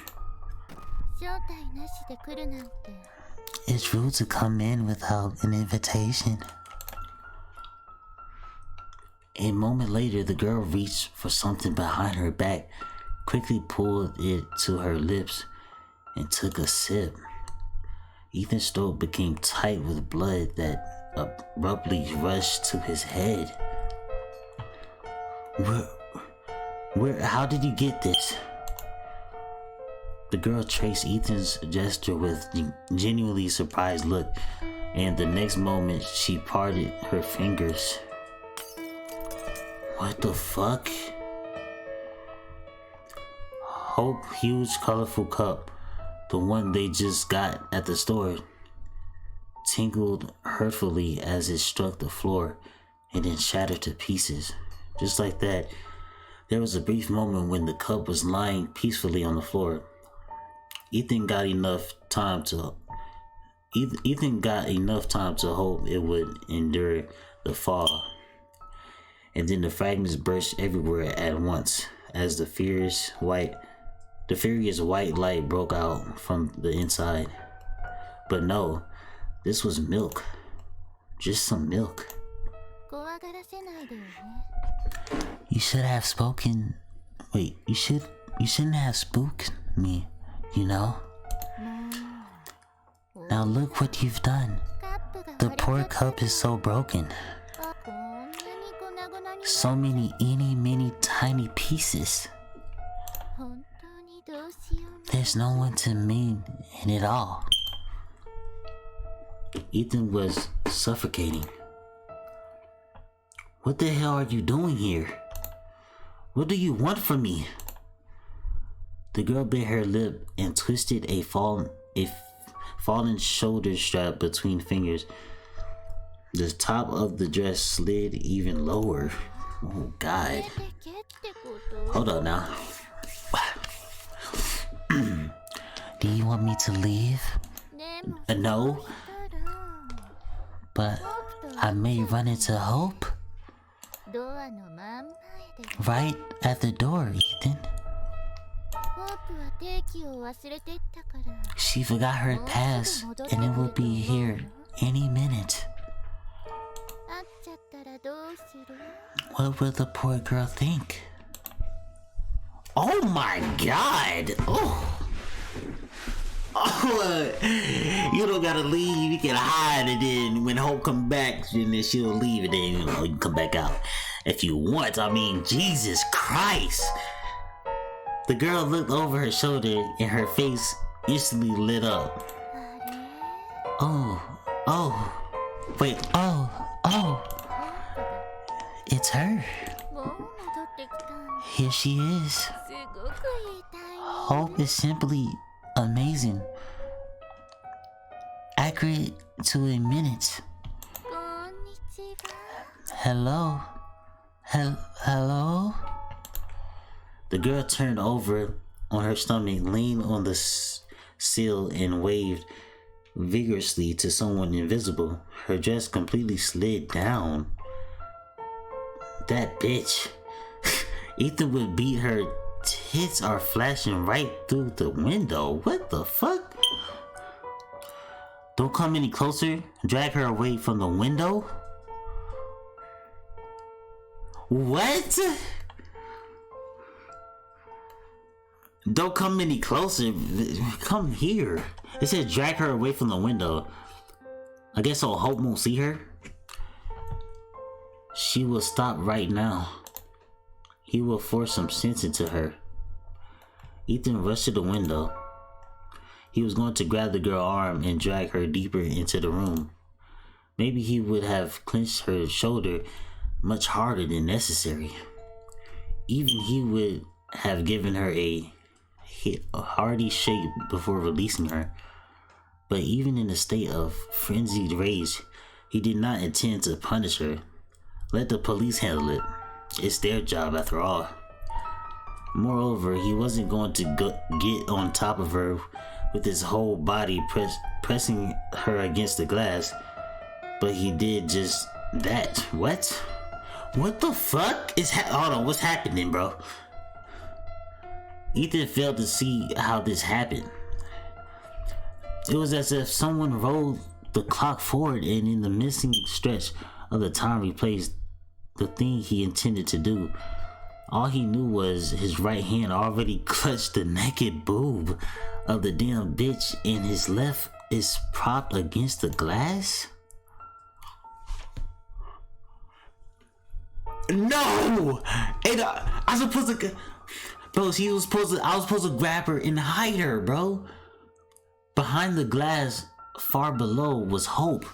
It's rude to come in without an invitation. A moment later, the girl reached for something behind her back, quickly pulled it to her lips, and took a sip. Ethan's throat became tight with blood that abruptly rushed to his head. How did you get this? The girl traced Ethan's gesture with a genuinely surprised look, and the next moment she parted her fingers. What the fuck? Hope huge colorful cup, the one they just got at the store, tinkled hurtfully as it struck the floor and then shattered to pieces. Just like that, there was a brief moment when the cup was lying peacefully on the floor. Ethan got enough time to hope it would endure the fall. And then the fragments burst everywhere at once as the furious white light broke out from the inside. But no, this was milk. Just some milk. You should have spoken. Wait, you shouldn't have spooked me, you know? Now look what you've done. The poor cup is so broken. So many many tiny pieces. There's no one to mean in it all. Ethan was suffocating. What the hell are you doing here? What do you want from me? The girl bit her lip and twisted a fallen shoulder strap between fingers. The top of the dress slid even lower. Oh God. Hold on now. Do you want me to leave? No. But I may run into Hope. Right at the door, Ethan. She forgot her pass and it will be here any minute. What will the poor girl think? Oh my God! You don't gotta leave. You can hide, and then when Hope come back, then she'll leave, and then you can come back out if you want. I mean, Jesus Christ! The girl looked over her shoulder and her face instantly lit up. Wait, it's her. Here she is. Hope is simply amazing. Accurate to a minute. Hello? Hello? The girl turned over on her stomach, leaned on the sill, and waved vigorously to someone invisible. Her dress completely slid down. That bitch. Ethan would beat her. Tits are flashing right through the window. What the fuck? Don't come any closer. Drag her away from the window. What? Don't come any closer. Come here. It said drag her away from the window. I guess so Hope won't see her. She will stop right now. He will force some sense into her. Ethan rushed to the window. He was going to grab the girl's arm and drag her deeper into the room. Maybe he would have clenched her shoulder much harder than necessary. Even he would have given her a hearty shake before releasing her. But even in a state of frenzied rage, he did not intend to punish her. Let the police handle it. It's their job after all. Moreover, he wasn't going to get on top of her with his whole body pressing her against the glass. But he did just that. What? What the fuck is hold on, what's happening, bro? Ethan failed to see how this happened. It was as if someone rolled the clock forward and in the missing stretch of the time replaced the thing he intended to do. All he knew was his right hand already clutched the naked boob of the damn bitch and his left is propped against the glass. No! And I was supposed to, bro. I was supposed to grab her and hide her, bro. Behind the glass, far below, was Hope.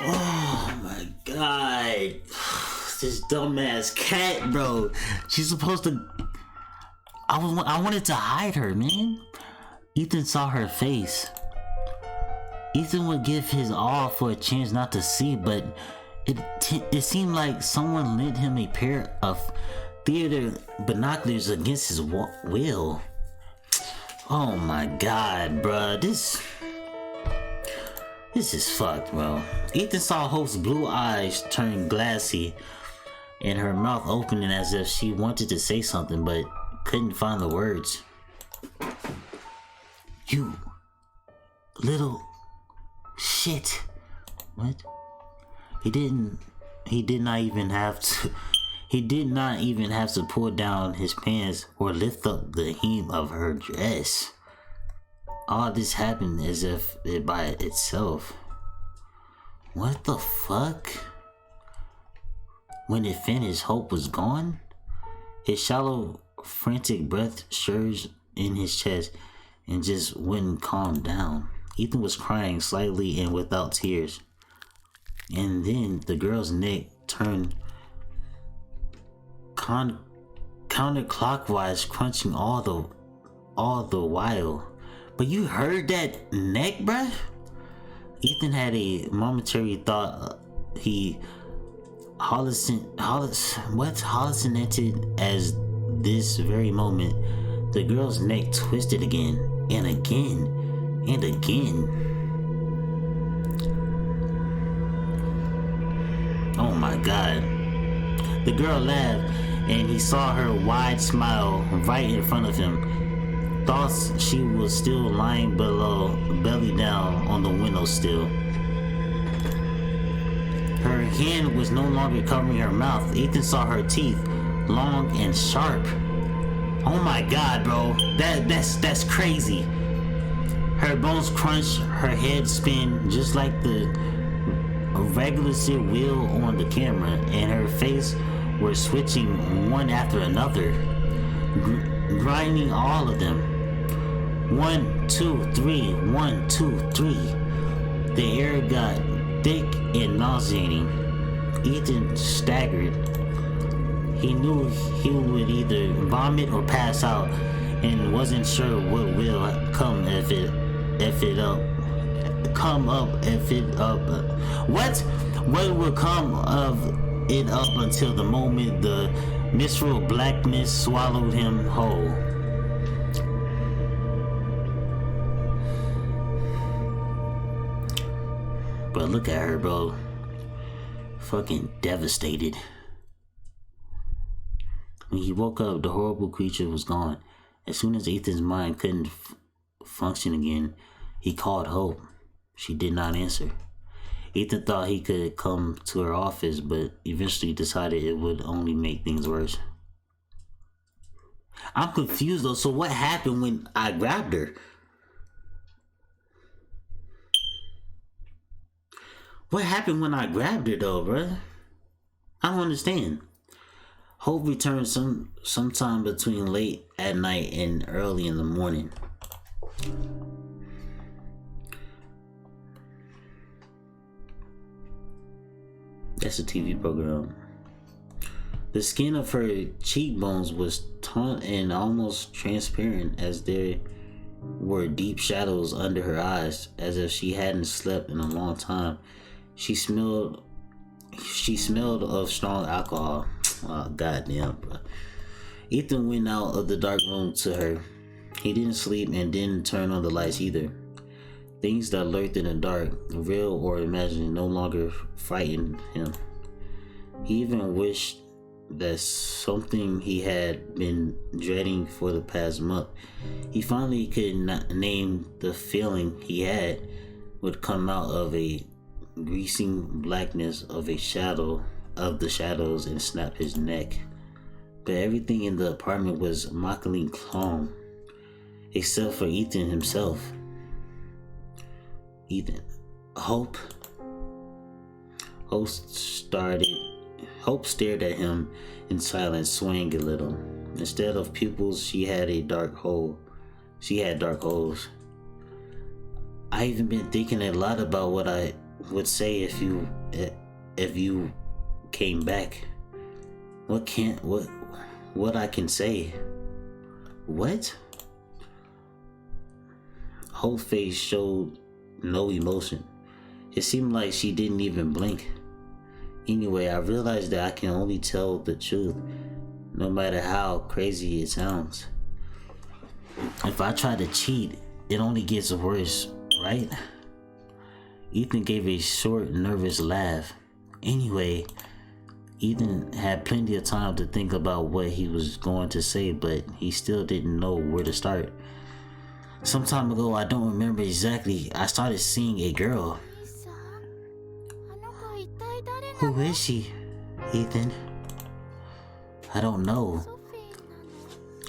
Oh my god, this dumbass cat, bro. She's supposed to. I wanted to hide her, man. Ethan saw her face. Ethan would give his all for a chance not to see, but it seemed like someone lent him a pair of theater binoculars against his will. Oh my god, bruh. This is fucked, bro. Ethan saw Hope's blue eyes turn glassy and her mouth opening as if she wanted to say something but couldn't find the words. You little shit. What? He did not even have to pull down his pants or lift up the hem of her dress. All this happened as if it by itself. What the fuck? When it finished, Hope was gone. His shallow, frantic breath surged in his chest and just wouldn't calm down. Ethan was crying slightly and without tears. And then the girl's neck turned counterclockwise, crunching all the while. But you heard that neck, bruh? Ethan had a momentary thought. He hallucinated as this very moment the girl's neck twisted again and again and again. Oh my god. The girl laughed and he saw her wide smile right in front of him. Thoughts she was still lying below, belly down on the windowsill. Her hand was no longer covering her mouth. Ethan saw her teeth, long and sharp. Oh my god, bro. That's crazy. Her bones crunch, her head spin just like the regular wheel on the camera, and her face were switching one after another. grinding all of them. 1, 2, 3, 1, 2, 3. The air got thick and nauseating. Ethan staggered. He knew he would either vomit or pass out, and wasn't sure what will come if it what would come of it up until the moment the visceral blackness swallowed him whole. But look at her, bro. Fucking devastated. When he woke up, the horrible creature was gone. As soon as Ethan's mind couldn't function again, he called Hope. She did not answer. Ethan thought he could come to her office, but eventually decided it would only make things worse. I'm confused though, so what happened when I grabbed her? What happened when I grabbed her though, bruh? I don't understand. Hope returned sometime between late at night and early in the morning. That's a TV program. The skin of her cheekbones was taut and almost transparent, as there were deep shadows under her eyes, as if she hadn't slept in a long time. She smelled of strong alcohol. Oh, goddamn, bro. Ethan went out of the dark room to her. He didn't sleep and didn't turn on the lights either. Things that lurked in the dark, real or imagined, no longer frightened him. He even wished that something he had been dreading for the past month, he finally could not name the feeling he had, would come out of a greasing blackness of a shadow of the shadows and snap his neck. But everything in the apartment was mockingly calm, except for Ethan himself. Ethan. Hope stared at him in silence, swaying a little. Instead of pupils, she had dark holes. I even been thinking a lot about what I would say if you came back. What I can say. What? Whole face showed no emotion. It seemed like she didn't even blink. Anyway, I realized that I can only tell the truth, no matter how crazy it sounds. If I try to cheat, it only gets worse, right? Ethan gave a short, nervous laugh. Anyway, Ethan had plenty of time to think about what he was going to say, but he still didn't know where to start. Some time ago, I don't remember exactly, I started seeing a girl. Who is she, Ethan? I don't know.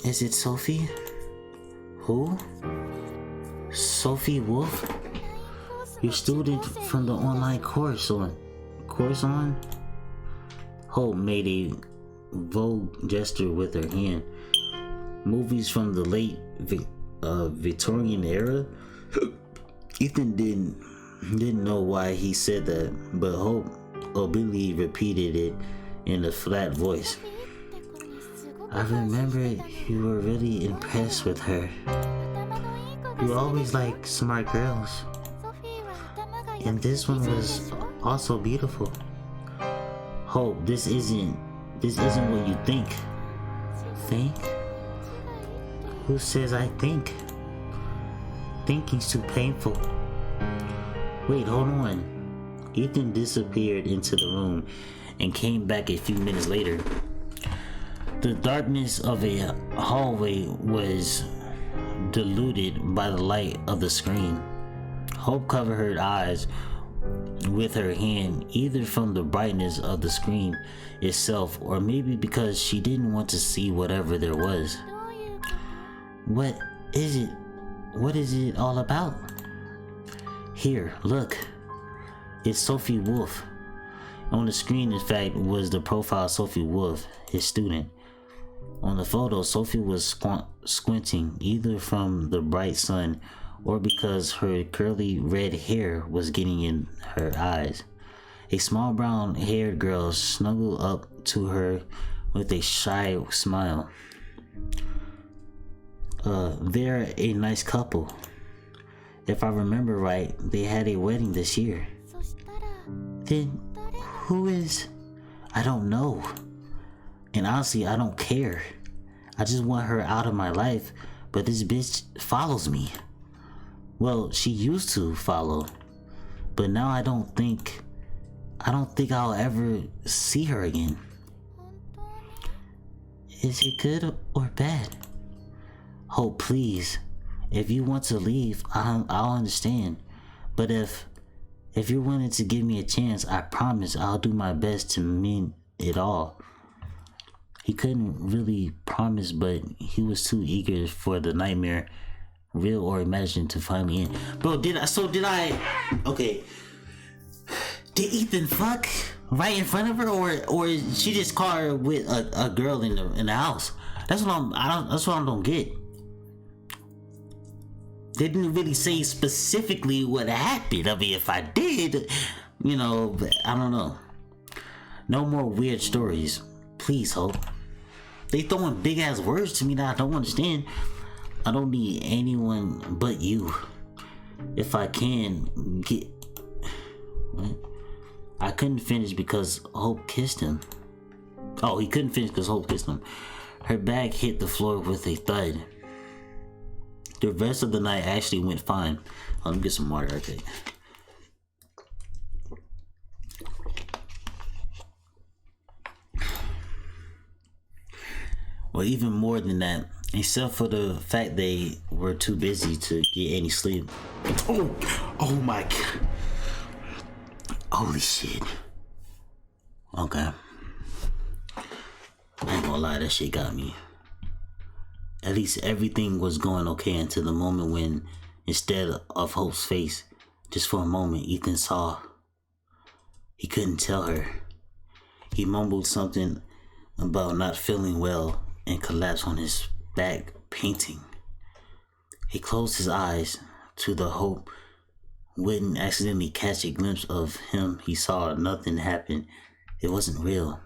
Is it Sophie? Who? Sophie Wolf? Your student from the online course on? Hope made a vogue gesture with her hand. Movies from the late Victorian era? Ethan didn't know why he said that, but Hope obediently repeated it in a flat voice. I remember you were really impressed with her. You always like smart girls. And this one was also beautiful. Hope, this isn't what you think. Think? Who says I think? Thinking's too painful. Wait, hold on. Ethan disappeared into the room and came back a few minutes later. The darkness of a hallway was diluted by the light of the screen. Hope covered her eyes with her hand, either from the brightness of the screen itself or maybe because she didn't want to see whatever there was. What is it? What is it all about? Here, look. It's Sophie Wolf. On the screen, in fact, was the profile of Sophie Wolf, his student. On the photo, Sophie was squinting, either from the bright sun or because her curly red hair was getting in her eyes. A small brown-haired girl snuggled up to her with a shy smile. They're a nice couple. If I remember right, they had a wedding this year. Then who is? I don't know. And honestly, I don't care. I just want her out of my life, but this bitch follows me. Well, she used to follow, but now I don't think I'll ever see her again. Is it good or bad? Hope, please. If you want to leave, I'll understand. But if you're willing to give me a chance, I promise I'll do my best to mend it all. He couldn't really promise, but he was too eager for the nightmare, real or imagined, to finally end. Bro, did I? Okay. Did Ethan fuck right in front of her, or she just caught her with a girl in the house? That's what I don't get. They didn't really say specifically what happened. I mean, if I did, but I don't know. No more weird stories, please, Hope. They throwing big ass words to me that I don't understand. I don't need anyone but you. If I can get... What? I couldn't finish because Hope kissed him. Oh, he couldn't finish because Hope kissed him. Her bag hit the floor with a thud. The rest of the night actually went fine. Let me get some water, okay. Well, even more than that, except for the fact they were too busy to get any sleep. Oh my god. Holy shit. Okay. I ain't gonna lie, that shit got me. At least everything was going okay until the moment when, instead of Hope's face, just for a moment, Ethan saw. He couldn't tell her. He mumbled something about not feeling well and collapsed on his back, painting. He closed his eyes to the Hope wouldn't accidentally catch a glimpse of him. He saw nothing happen. It wasn't real.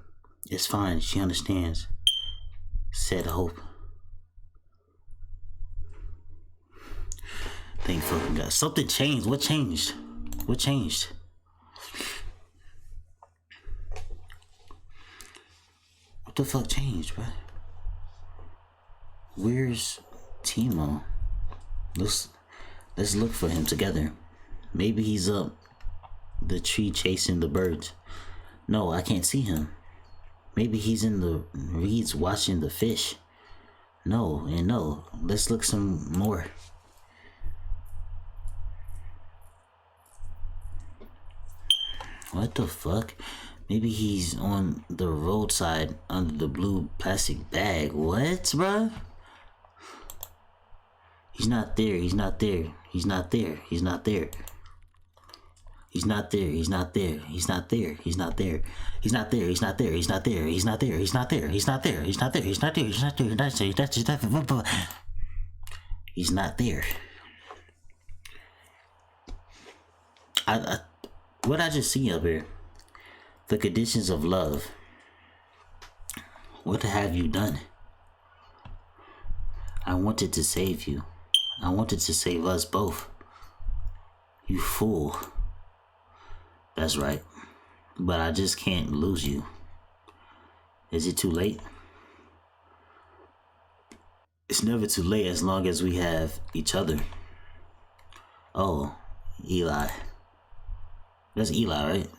It's fine, she understands, said Hope. Thank fucking God. Something changed. What changed? What changed? What the fuck changed, bro? Where's Timo? Let's look for him together. Maybe he's up the tree chasing the birds. No, I can't see him. Maybe he's in the reeds watching the fish. No. Let's look some more. What the fuck? Maybe he's on the roadside under the blue plastic bag. What, bruh? He's not there. He's not there. He's not there. He's not there. He's not there. He's not there. He's not there. He's not there. He's not there. He's not there. He's not there. He's not there. He's not there. He's not there. He's not there. He's not there. He's not there. He's not there. He's not there. What I just see up here? The conditions of love. What have you done? I wanted to save you. I wanted to save us both. You fool. That's right. But I just can't lose you. Is it too late? It's never too late as long as we have each other. Oh, Eli. That's Eli, right?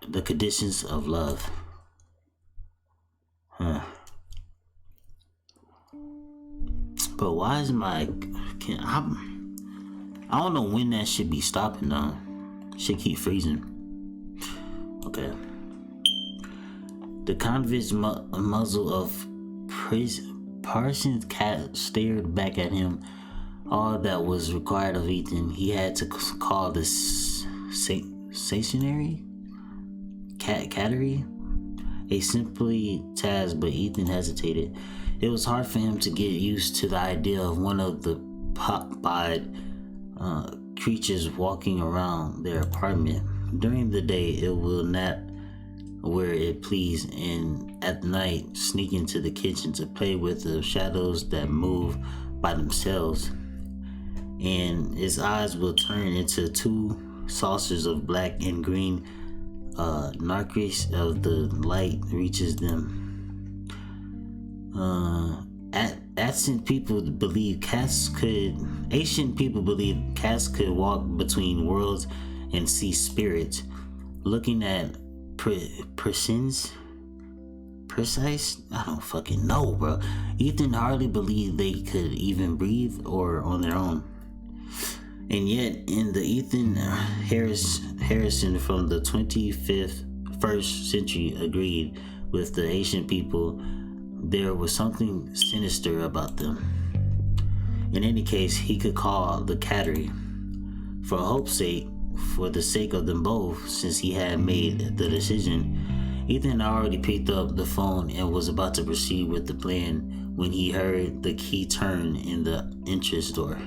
The conditions of love. Huh. But why is I don't know when that should be stopping though. Should keep freezing. Okay. The convict's muzzle of Parsons' cat stared back at him. All that was required of Ethan, he had to call the stationary cattery A simply task, but Ethan hesitated. It was hard for him to get used to the idea of one of the pop-eyed creatures walking around their apartment. During the day, it will nap where it pleased, and at night, sneak into the kitchen to play with the shadows that move by themselves. And its eyes will turn into two saucers of black and green narcosis of the light reaches them. Ancient people believe cats could walk between worlds and see spirits. Looking at precise, I don't fucking know, bro. Ethan hardly believed they could even breathe or on their own. And yet, in the Ethan Harrison from the 21st century agreed with the ancient people, there was something sinister about them. In any case, he could call the cattery. For hope's sake, for the sake of them both, since he had made the decision, Ethan already picked up the phone and was about to proceed with the plan when he heard the key turn in the entrance door.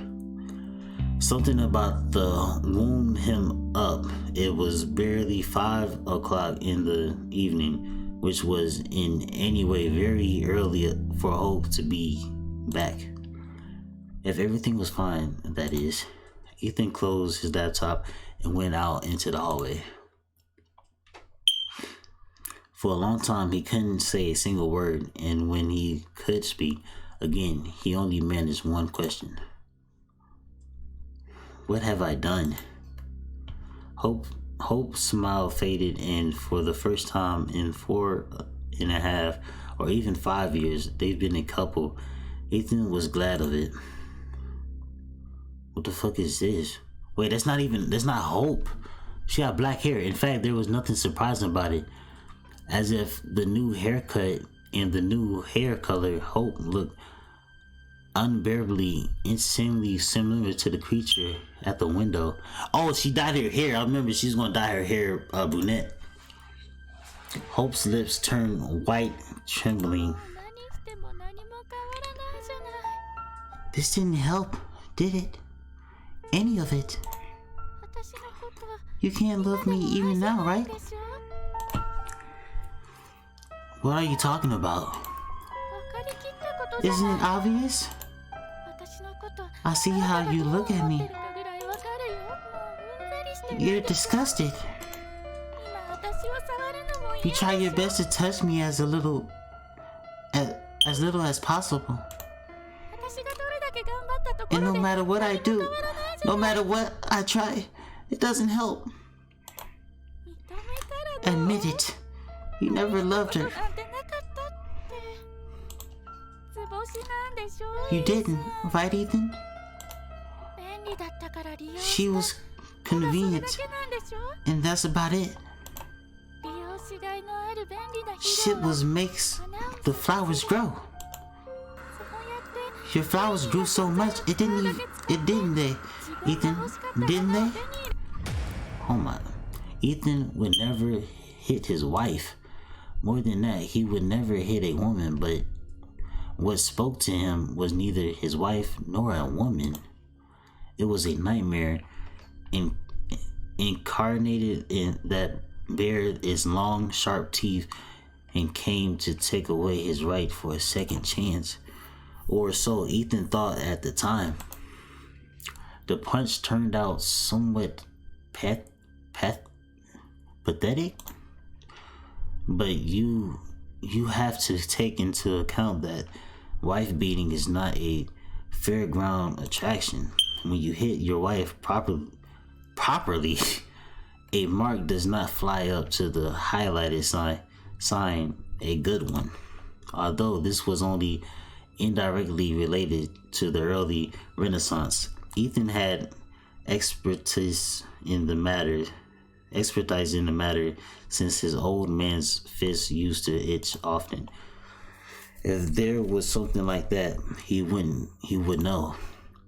Something about the wound him up. It was barely 5 o'clock in the evening, which was in any way very early for Hope to be back. If everything was fine, that is. Ethan closed his laptop and went out into the hallway. For a long time, he couldn't say a single word, and when he could speak again, he only managed one question. What have I done? Hope's smile faded, and for the first time in 4.5 or even 5 years they've been a couple, Ethan was glad of it. What the fuck is this? Wait, that's not Hope. She had black hair. In fact, there was nothing surprising about it. As if the new haircut and the new hair color, Hope looked unbearably, insanely similar to the creature at the window. Oh, she dyed her hair. I remember she's gonna dye her hair brunette. Hope's lips turned white, trembling. This didn't help, did it? Any of it? You can't love me even now, right? What are you talking about? Isn't it obvious? I see how you look at me. You're disgusted. You try your best to touch me as little as possible. And no matter what I do, no matter what I try, it doesn't help. Admit it. You never loved her. You didn't, right, Ethan? She was convenient, and that's about it. Shit was makes the flowers grow. Your flowers grew so much, didn't they, Ethan? Didn't they? Oh my. Ethan would never hit his wife. More than that, he would never hit a woman, but what spoke to him was neither his wife nor a woman. It was a nightmare incarnated in that bared its long, sharp teeth and came to take away his right for a second chance. Or so Ethan thought at the time. The punch turned out somewhat pathetic, but you have to take into account that wife beating is not a fairground attraction. When you hit your wife properly, a mark does not fly up to the highlighted sign, a good one. Although this was only indirectly related to the early Renaissance, Ethan had expertise in the matter since his old man's fist used to itch often. If there was something like that, he would know.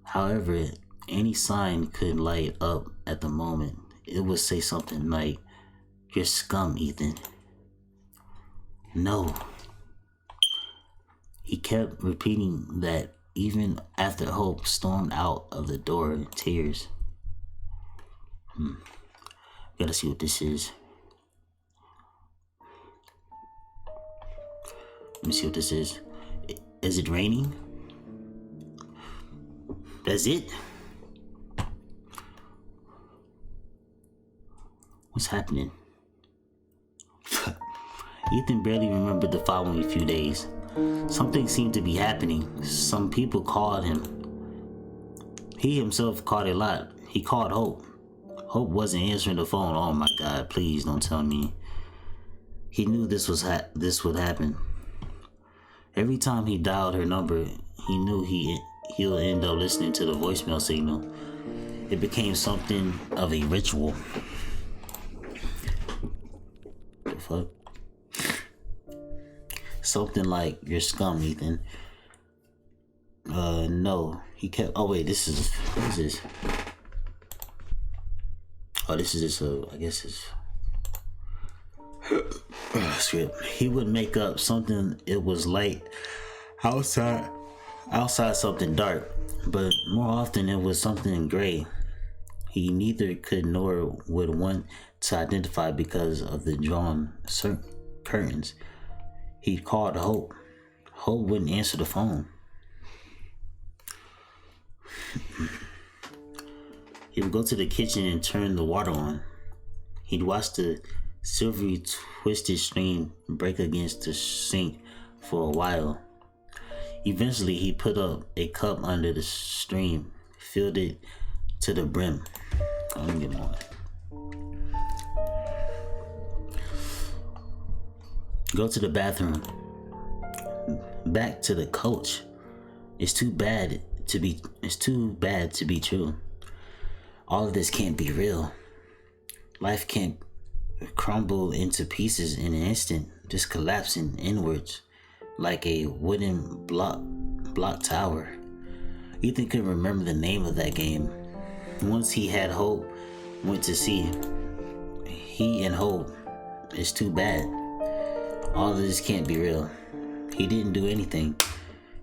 However, any sign could light up at the moment. It would say something like, "You're scum, Ethan." No. He kept repeating that even after Hope stormed out of the door in tears. Gotta see what this is. Let me see what this is. Is it raining? That's it? What's happening? Ethan barely remembered the following few days. Something seemed to be happening. Some people called him. He himself called a lot. He called Hope. Hope wasn't answering the phone. Oh my God, please don't tell me. He knew this would happen. Every time he dialed her number, he knew he'll end up listening to the voicemail signal. It became something of a ritual. The fuck? Something like, "You're scum, Ethan." No. He kept, oh wait, what is this? Oh, this is just I guess it's script. He would make up something. It was light outside something dark, but more often it was something gray. He neither could nor would want to identify because of the drawn curtains. He called Hope. Hope wouldn't answer the phone. He would go to the kitchen and turn the water on. He'd watch the silvery twisted stream break against the sink for a while. Eventually, he put up a cup under the stream, filled it to the brim. Let me get more. Go to the bathroom. Back to the coach. It's too bad to be true. All of this can't be real. Life can't crumble into pieces in an instant, just collapsing inwards like a wooden block tower. Ethan couldn't remember the name of that game. Once he had Hope went to see. He and Hope. It's too bad. All of this can't be real. He didn't do anything.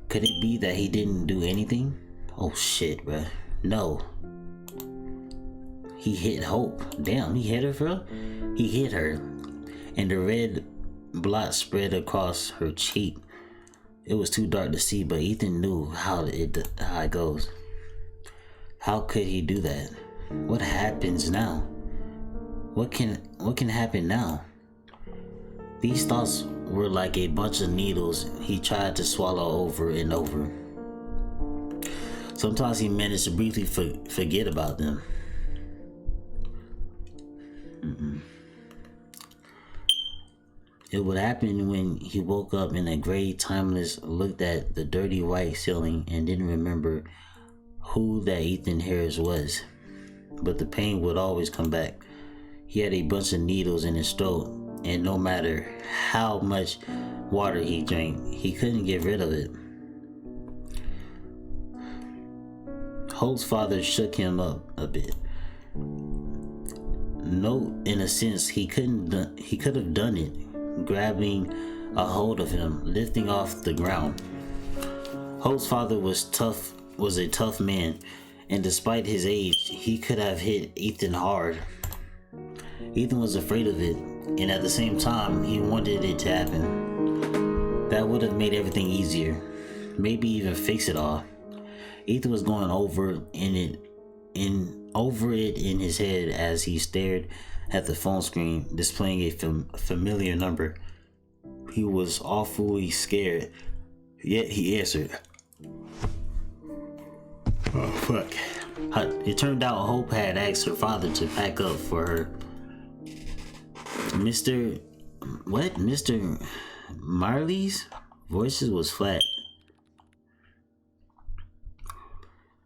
Could it be that he didn't do anything? Oh shit, bruh. No. He hit Hope. Damn, he hit her, bro? He hit her. And the red blot spread across her cheek. It was too dark to see, but Ethan knew how it goes. How could he do that? What happens now? What can happen now? These thoughts were like a bunch of needles he tried to swallow over and over. Sometimes he managed to briefly forget about them. It would happen when he woke up in a gray, timeless, looked at the dirty white ceiling and didn't remember who that Ethan Harris was. But the pain would always come back. He had a bunch of needles in his throat, and no matter how much water he drank, he couldn't get rid of it. Hope's father shook him up a bit. No, in a sense, he could have done it, grabbing a hold of him, lifting off the ground. Hope's father was a tough man, and despite his age, he could have hit Ethan hard. Ethan was afraid of it, and at the same time, he wanted it to happen. That would have made everything easier, maybe even fix it all. Ethan was going over it in his head as he stared at the phone screen displaying a familiar number. He was awfully scared, yet he answered. Oh fuck. It turned out Hope had asked her father to pack up for her. Mr. Marley's voice was flat.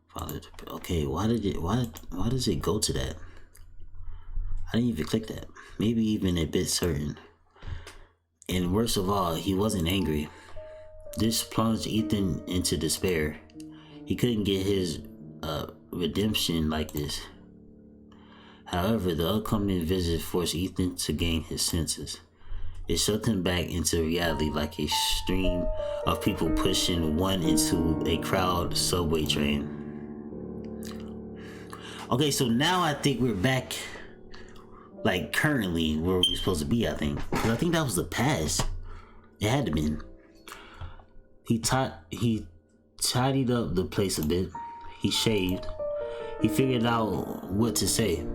Father, okay, why does it go to that? I didn't even click that. Maybe even a bit certain. And worst of all, he wasn't angry. This plunged Ethan into despair. He couldn't get his redemption like this. However, the upcoming visit forced Ethan to gain his senses. It shoved him back into reality like a stream of people pushing one into a crowded subway train. Okay, so now I think we're back, like currently where we're supposed to be, I think. Because I think that was the past. It had to be. He tidied up the place a bit. He shaved. He figured out what to say.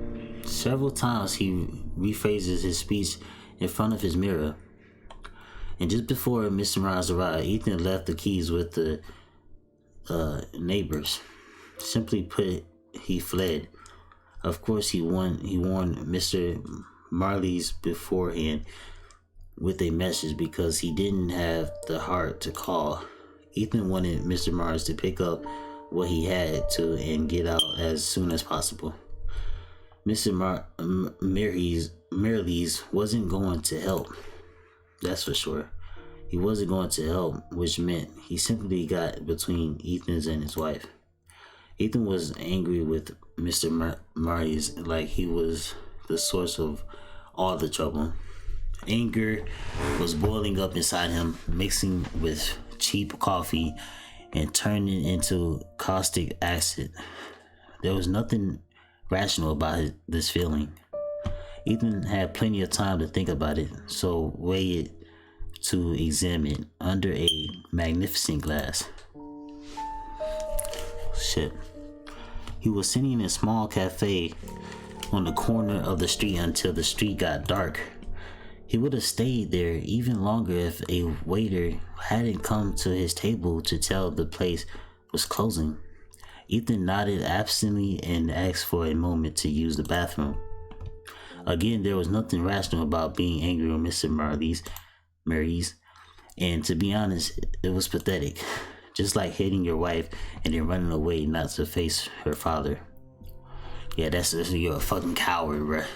Several times he rephrases his speech in front of his mirror. And just before Mr. Mars arrived, Ethan left the keys with the neighbors. Simply put, he fled. Of course, he warned Mr. Marley's beforehand with a message because he didn't have the heart to call. Ethan wanted Mr. Mars to pick up what he had to and get out as soon as possible. Mr. Marley's wasn't going to help. That's for sure. He wasn't going to help, which meant he simply got between Ethan's and his wife. Ethan was angry with Mr. Marley's like he was the source of all the trouble. Anger was boiling up inside him, mixing with cheap coffee and turning into caustic acid. There was nothing rational about this feeling. Ethan had plenty of time to think about it, so waited to examine under a magnificent glass. Shit. He was sitting in a small cafe on the corner of the street until the street got dark. He would have stayed there even longer if a waiter hadn't come to his table to tell the place was closing. Ethan nodded absently and asked for a moment to use the bathroom. Again, there was nothing rational about being angry with Mr. Marys, and to be honest, it was pathetic. Just like hating your wife and then running away not to face her father. Yeah, you're a fucking coward, bruh.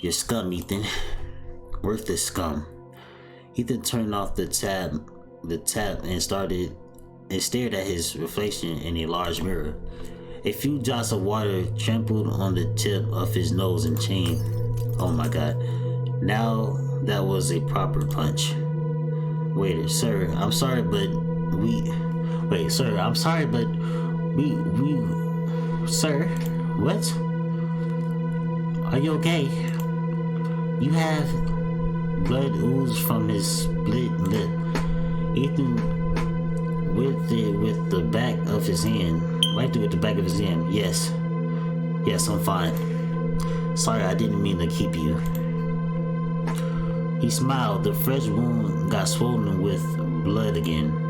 You're scum, Ethan. Worthless scum. Ethan turned off the tap and stared at his reflection in a large mirror. A few drops of water trembled on the tip of his nose and chin. Oh my god. Now that was a proper punch. Waiter, sir, I'm sorry, but sir, what? Are you okay? You have blood ooze from his split lip. Ethan wiped it with the back of his hand. Yes, I'm fine. Sorry, I didn't mean to keep you. He smiled. The fresh wound got swollen with blood again.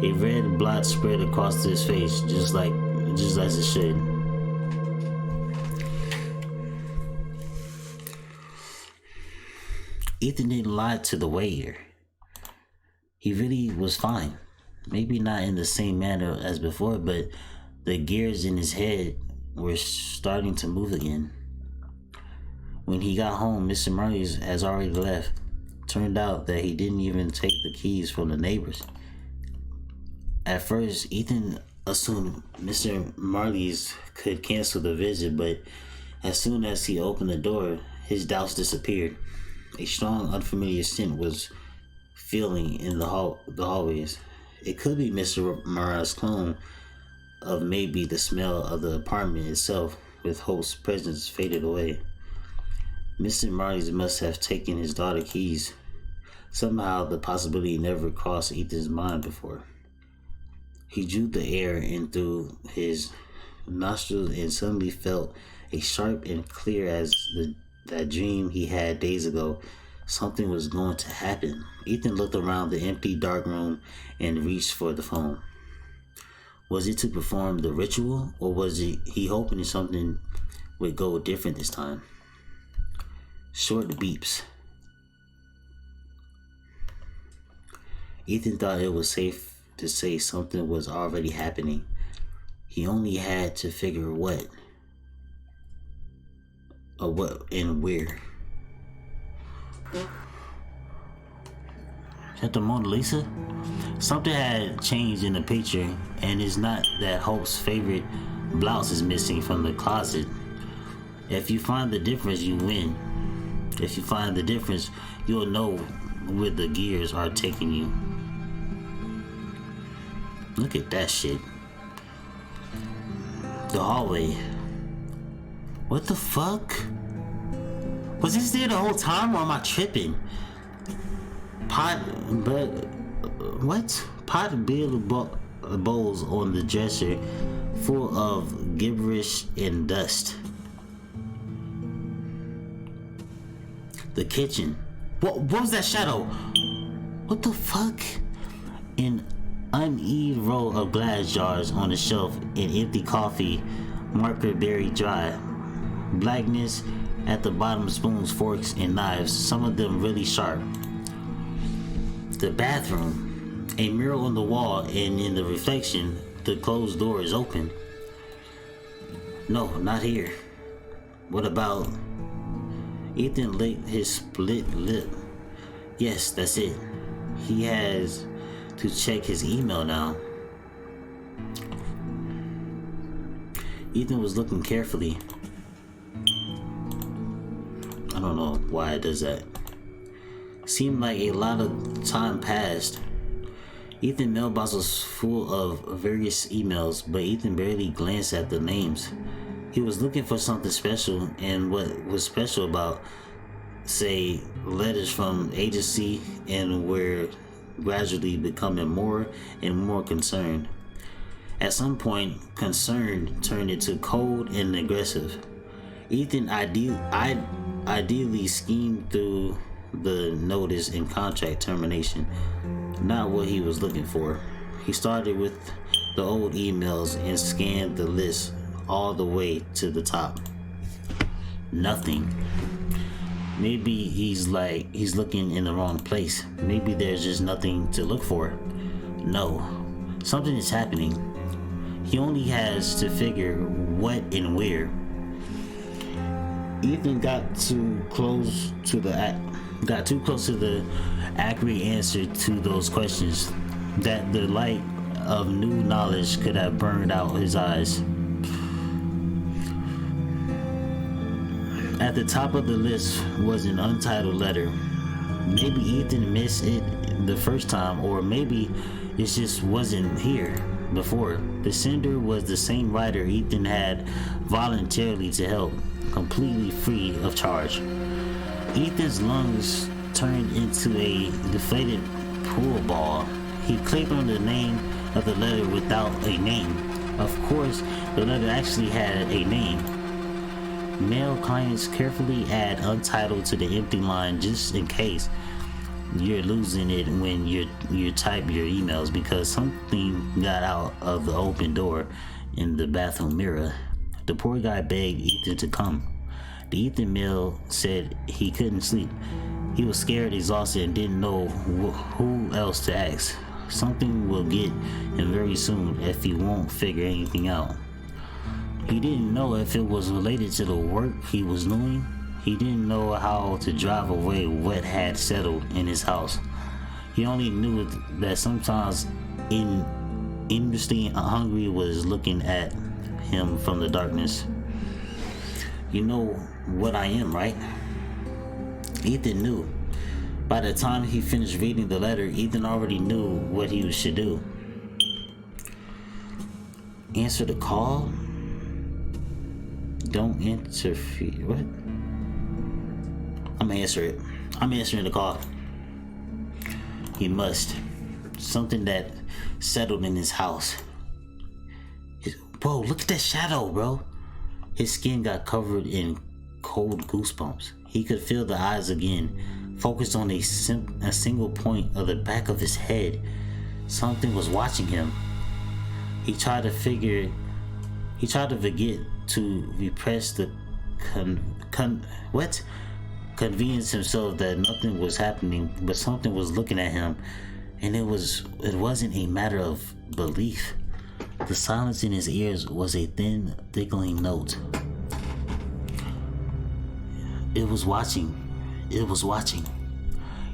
A red blotch spread across his face, just as it should. Ethan didn't lie to the waiter. He really was fine. Maybe not in the same manner as before, but the gears in his head were starting to move again. When he got home, Mr. Marley has already left. Turned out that he didn't even take the keys from the neighbors. At first, Ethan assumed Mr. Marley's could cancel the visit, but as soon as he opened the door, his doubts disappeared. A strong, unfamiliar scent was feeling in the hallways. It could be Mr. Mara's clone of maybe the smell of the apartment itself, with Hope's presence faded away. Mr. Marley must have taken his daughter's keys. Somehow the possibility never crossed Ethan's mind before. He drew the air in through his nostrils and suddenly felt as sharp and clear as that dream he had days ago. Something was going to happen. Ethan looked around the empty dark room and reached for the phone. Was it to perform the ritual, or was he hoping something would go different this time? Short beeps. Ethan thought it was safe to say something was already happening. He only had to figure what and where. Is that the Mona Lisa? Something had changed in the picture, and it's not that Hope's favorite blouse is missing from the closet. If you find the difference, you win. If you find the difference, you'll know where the gears are taking you. Look at that shit. The hallway. What the fuck? Was this there the whole time, or am I tripping? Pot bowls on the dresser full of gibberish and dust. The kitchen. What was that shadow? What the fuck? An uneven row of glass jars on the shelf, an empty coffee marker buried dry. Blackness at the bottom, spoons, forks, and knives, some of them really sharp. The bathroom. A mirror on the wall, and in the reflection, the closed door is open. No, not here. What about... Ethan licked his split lip. Yes, that's it. He has to check his email now. Ethan was looking carefully. I don't know why it does that. Seemed like a lot of time passed. Ethan's mailbox was full of various emails, but Ethan barely glanced at the names. He was looking for something special, and what was special about, say, letters from agency, and were gradually becoming more and more concerned. At some point, concern turned into cold and aggressive. Ethan ideally schemed through the notice and contract termination, not what he was looking for. He started with the old emails and scanned the list all the way to the top. Nothing. Maybe he's looking in the wrong place. Maybe there's just nothing to look for. No, something is happening. He only has to figure what and where. Ethan got too close to the accurate answer to those questions, that the light of new knowledge could have burned out his eyes. At the top of the list was an untitled letter. Maybe Ethan missed it the first time, or maybe it just wasn't here before. The sender was the same writer Ethan had voluntarily to help, completely free of charge. Ethan's lungs turned into a deflated pool ball. He clicked on the name of the letter without a name. Of course, the letter actually had a name. Mail clients carefully add untitled to the empty line just in case you're losing it when you type your emails, because something got out of the open door in the bathroom mirror. The poor guy begged Ethan to come. The Ethan mail said he couldn't sleep. He was scared, exhausted, and didn't know who else to ask. Something will get him very soon if he won't figure anything out. He didn't know if it was related to the work he was doing. He didn't know how to drive away what had settled in his house. He only knew that sometimes Interesting Hungry was looking at him from the darkness. You know what I am, right? Ethan knew. By the time he finished reading the letter, Ethan already knew what he should do. Answer the call? Don't interfere. What? I'm gonna answer it. I'm answering the call. He must. Something that settled in his house. Bro, look at that shadow, bro. His skin got covered in cold goosebumps. He could feel the eyes again, focused on a single point of the back of his head. Something was watching him. He tried to forget to repress the convince himself that nothing was happening, but something was looking at him, and it wasn't a matter of belief. The silence in his ears was a thin, tickling note. It was watching.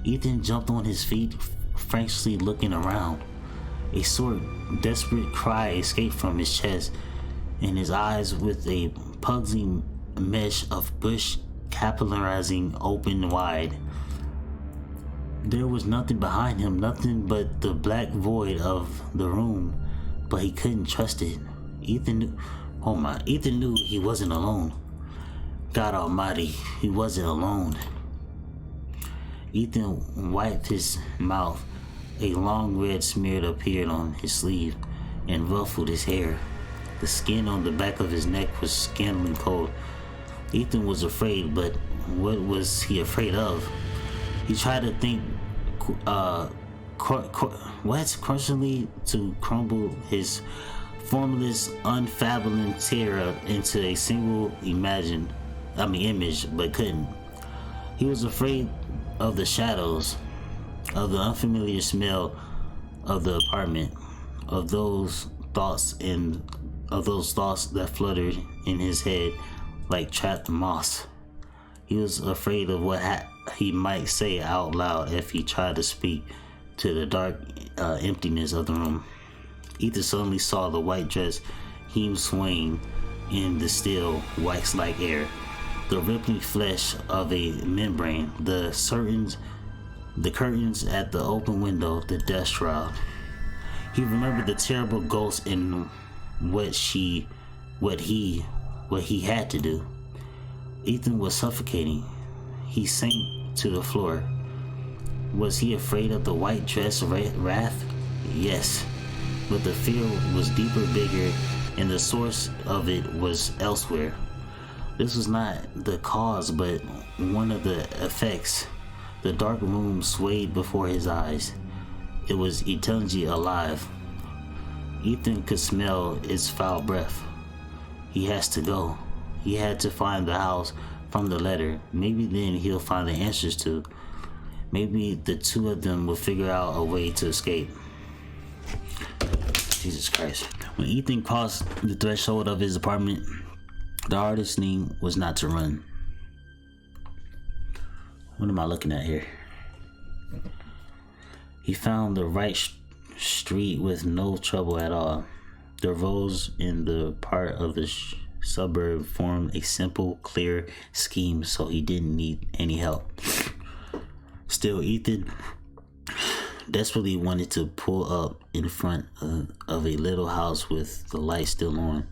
Ethan jumped on his feet, frantically looking around. A sort desperate cry escaped from his chest, and his eyes, with a puzzling mesh of bush capitalizing open wide. There was nothing behind him, nothing but the black void of the room, but he couldn't trust it. Ethan knew he wasn't alone. God Almighty, he wasn't alone. Ethan wiped his mouth. A long red smear appeared on his sleeve and ruffled his hair. The skin on the back of his neck was scalding cold. Ethan was afraid, but what was he afraid of? He tried to think crushingly to crumble his formless, unfathomable terror into a single image, but couldn't. He was afraid of the shadows, of the unfamiliar smell of the apartment, of those thoughts that fluttered in his head like trapped moths. He was afraid of what he might say out loud if he tried to speak to the dark emptiness of the room. Ethan suddenly saw the white dress hem swaying in the still, wax-like air, the rippling flesh of a membrane, the curtains at the open window, the death shroud. He remembered the terrible ghost and what he had to do. Ethan was suffocating. He sank to the floor. Was he afraid of the white dress wrath? Yes, but the fear was deeper, bigger, and the source of it was elsewhere. This was not the cause, but one of the effects. The dark room swayed before his eyes. It was eternally alive. Ethan could smell its foul breath. He has to go. He had to find the house from the letter. Maybe then he'll find the answers to. Maybe the two of them will figure out a way to escape. Jesus Christ. When Ethan crossed the threshold of his apartment, the hardest thing was not to run. What am I looking at here? He found the right street with no trouble at all. The roads in the part of the suburb formed a simple, clear scheme, so he didn't need any help. Still, Ethan desperately wanted to pull up in front of a little house with the light still on,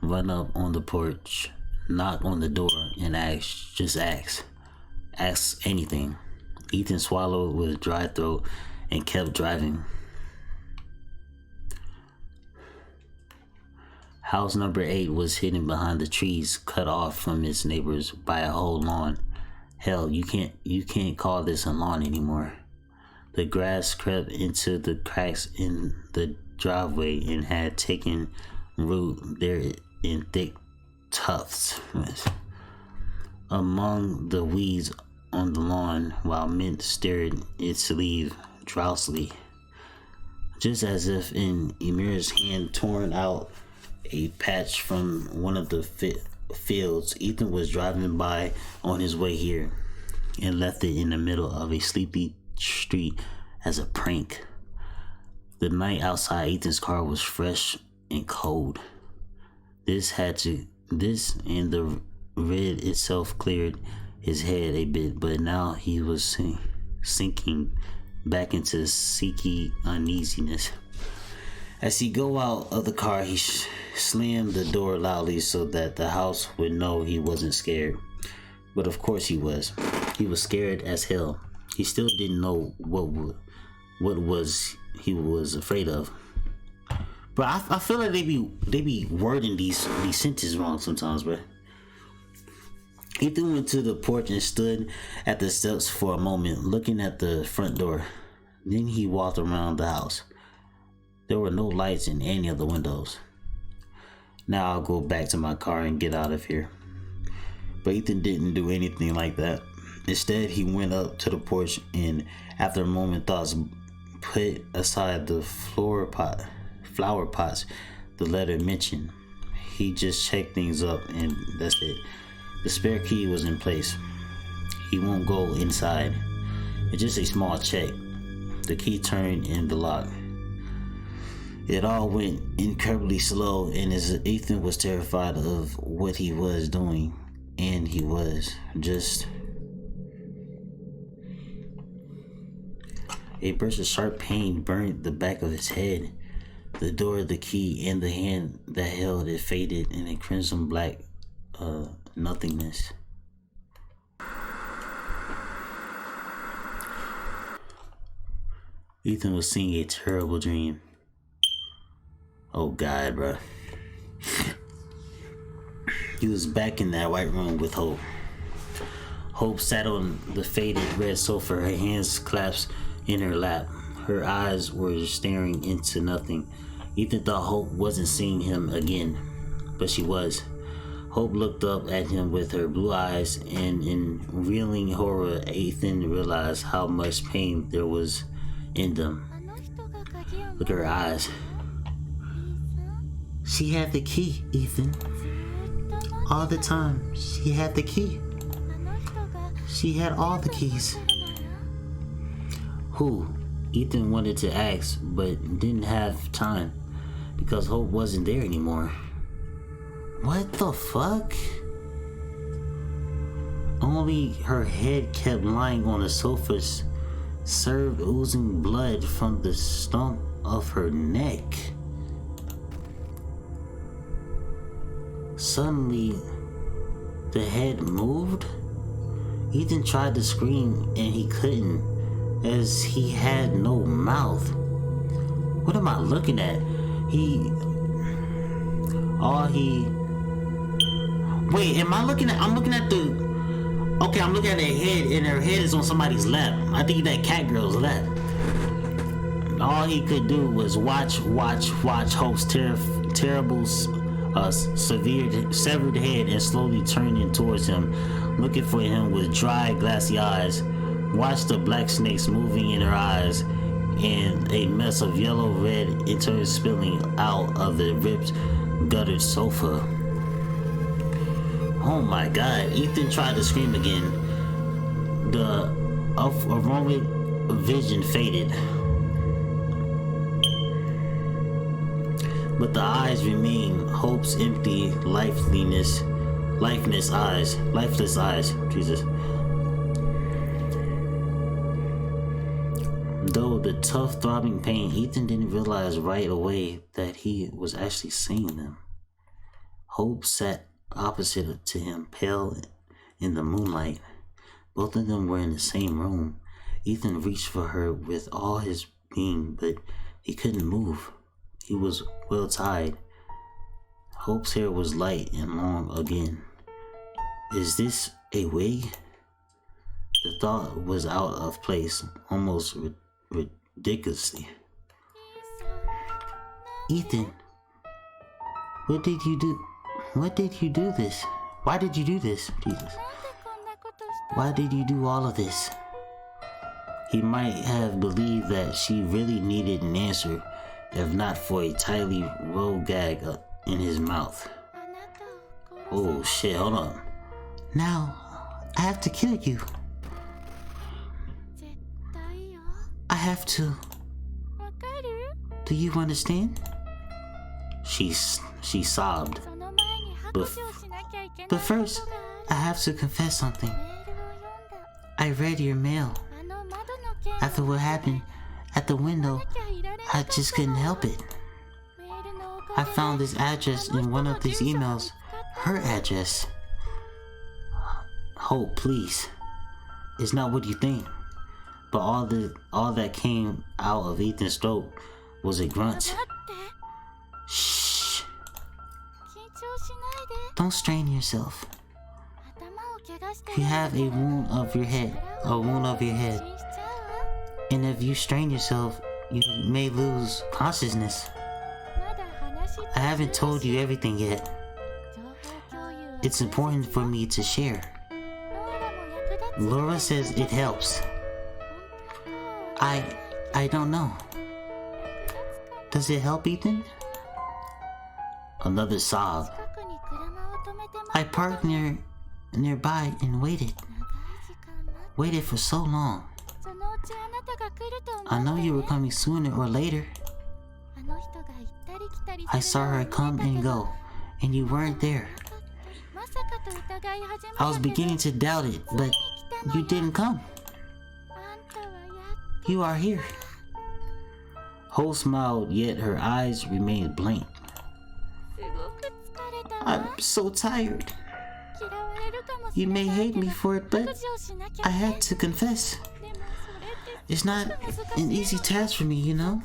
run up on the porch, knock on the door, and ask anything. Ethan swallowed with a dry throat and kept driving. House number 8 was hidden behind the trees, cut off from its neighbors by a whole lawn. Hell, you can't call this a lawn anymore. The grass crept into the cracks in the driveway and had taken root there in thick tufts among the weeds on the lawn, while Mint stirred its sleeve drowsily, just as if in Emir's hand torn out a patch from one of the fields. Ethan was driving by on his way here and left it in the middle of a sleepy street as a prank. The night outside Ethan's car was fresh and cold. This and the red itself cleared his head a bit, but now he was sinking back into seeky uneasiness. As he got out of the car, he slammed the door loudly so that the house would know he wasn't scared. But of course he was. He was scared as hell. He still didn't know what he was afraid of. But I feel like they be wording these sentences wrong sometimes, bro. Ethan went to the porch and stood at the steps for a moment, looking at the front door. Then he walked around the house. There were no lights in any of the windows. Now I'll go back to my car and get out of here. But Ethan didn't do anything like that. Instead, he went up to the porch and, after a moment thoughts, put aside the flower pots the letter mentioned. He just checked things up and that's it. The spare key was in place. He won't go inside. It's just a small check. The key turned in the lock. It all went incredibly slow, and as Ethan was terrified of what he was doing, And he was just a burst of sharp pain burned the back of his head. The door, the key, and the hand that held it faded in a crimson black nothingness. Ethan was seeing a terrible dream. Oh God, bro. He was back in that white room with Hope. Hope sat on the faded red sofa, her hands clasped in her lap. Her eyes were staring into nothing. Ethan thought Hope wasn't seeing him again, but she was. Hope looked up at him with her blue eyes, and in reeling horror, Ethan realized how much pain there was in them. Look at her eyes. She had the key, Ethan. All the time, she had the key. She had all the keys. Who? Ethan wanted to ask, but didn't have time because Hope wasn't there anymore. What the fuck? Only her head kept lying on the sofa, served oozing blood from the stump of her neck. Suddenly, the head moved. Ethan tried to scream and he couldn't, as he had no mouth. What am I looking at? Wait, am I looking at? I'm looking at Okay, I'm looking at her head, and her head is on somebody's lap. I think that cat girl's lap. All he could do was watch Hope's terrible, severed head and slowly turning towards him, looking for him with dry, glassy eyes. Watch the black snakes moving in her eyes, and a mess of yellow red in turn spilling out of the ripped, guttered sofa. Oh my God, Ethan tried to scream again. The aromatic vision faded, but the eyes remained Hope's empty, lifeless eyes. Jesus. Though the tough, throbbing pain, Ethan didn't realize right away that he was actually seeing them. Hope sat opposite to him, pale in the moonlight. Both of them were in the same room. Ethan reached for her with all his being, but he couldn't move. He was well tied. Hope's hair was light and long again. Is this a wig? The thought was out of place, almost ridiculously. Ethan, what did you do? What did you do this? Why did you do this, Jesus? Why did you do all of this? He might have believed that she really needed an answer, if not for a tightly rolled gag in his mouth. Oh shit, hold on. Now, I have to kill you. I have to. Do you understand? She sobbed. But first, I have to confess something. I read your mail. After what happened at the window, I just couldn't help it. I found this address in one of these emails. Her address. Hope, please. It's not what you think. But all that came out of Ethan's throat was a grunt. Shh. Don't strain yourself. You have a wound of your head. And if you strain yourself, you may lose consciousness. I haven't told you everything yet. It's important for me to share. Laura says it helps. I don't know. Does it help, Ethan? Another sob. I parked nearby and waited for so long. I know you were coming sooner or later. I saw her come and go, and you weren't there. I was beginning to doubt it, but you didn't come. You are here. Ho smiled, yet her eyes remained blank. I'm so tired. You may hate me for it, but I had to confess. It's not an easy task for me, you know?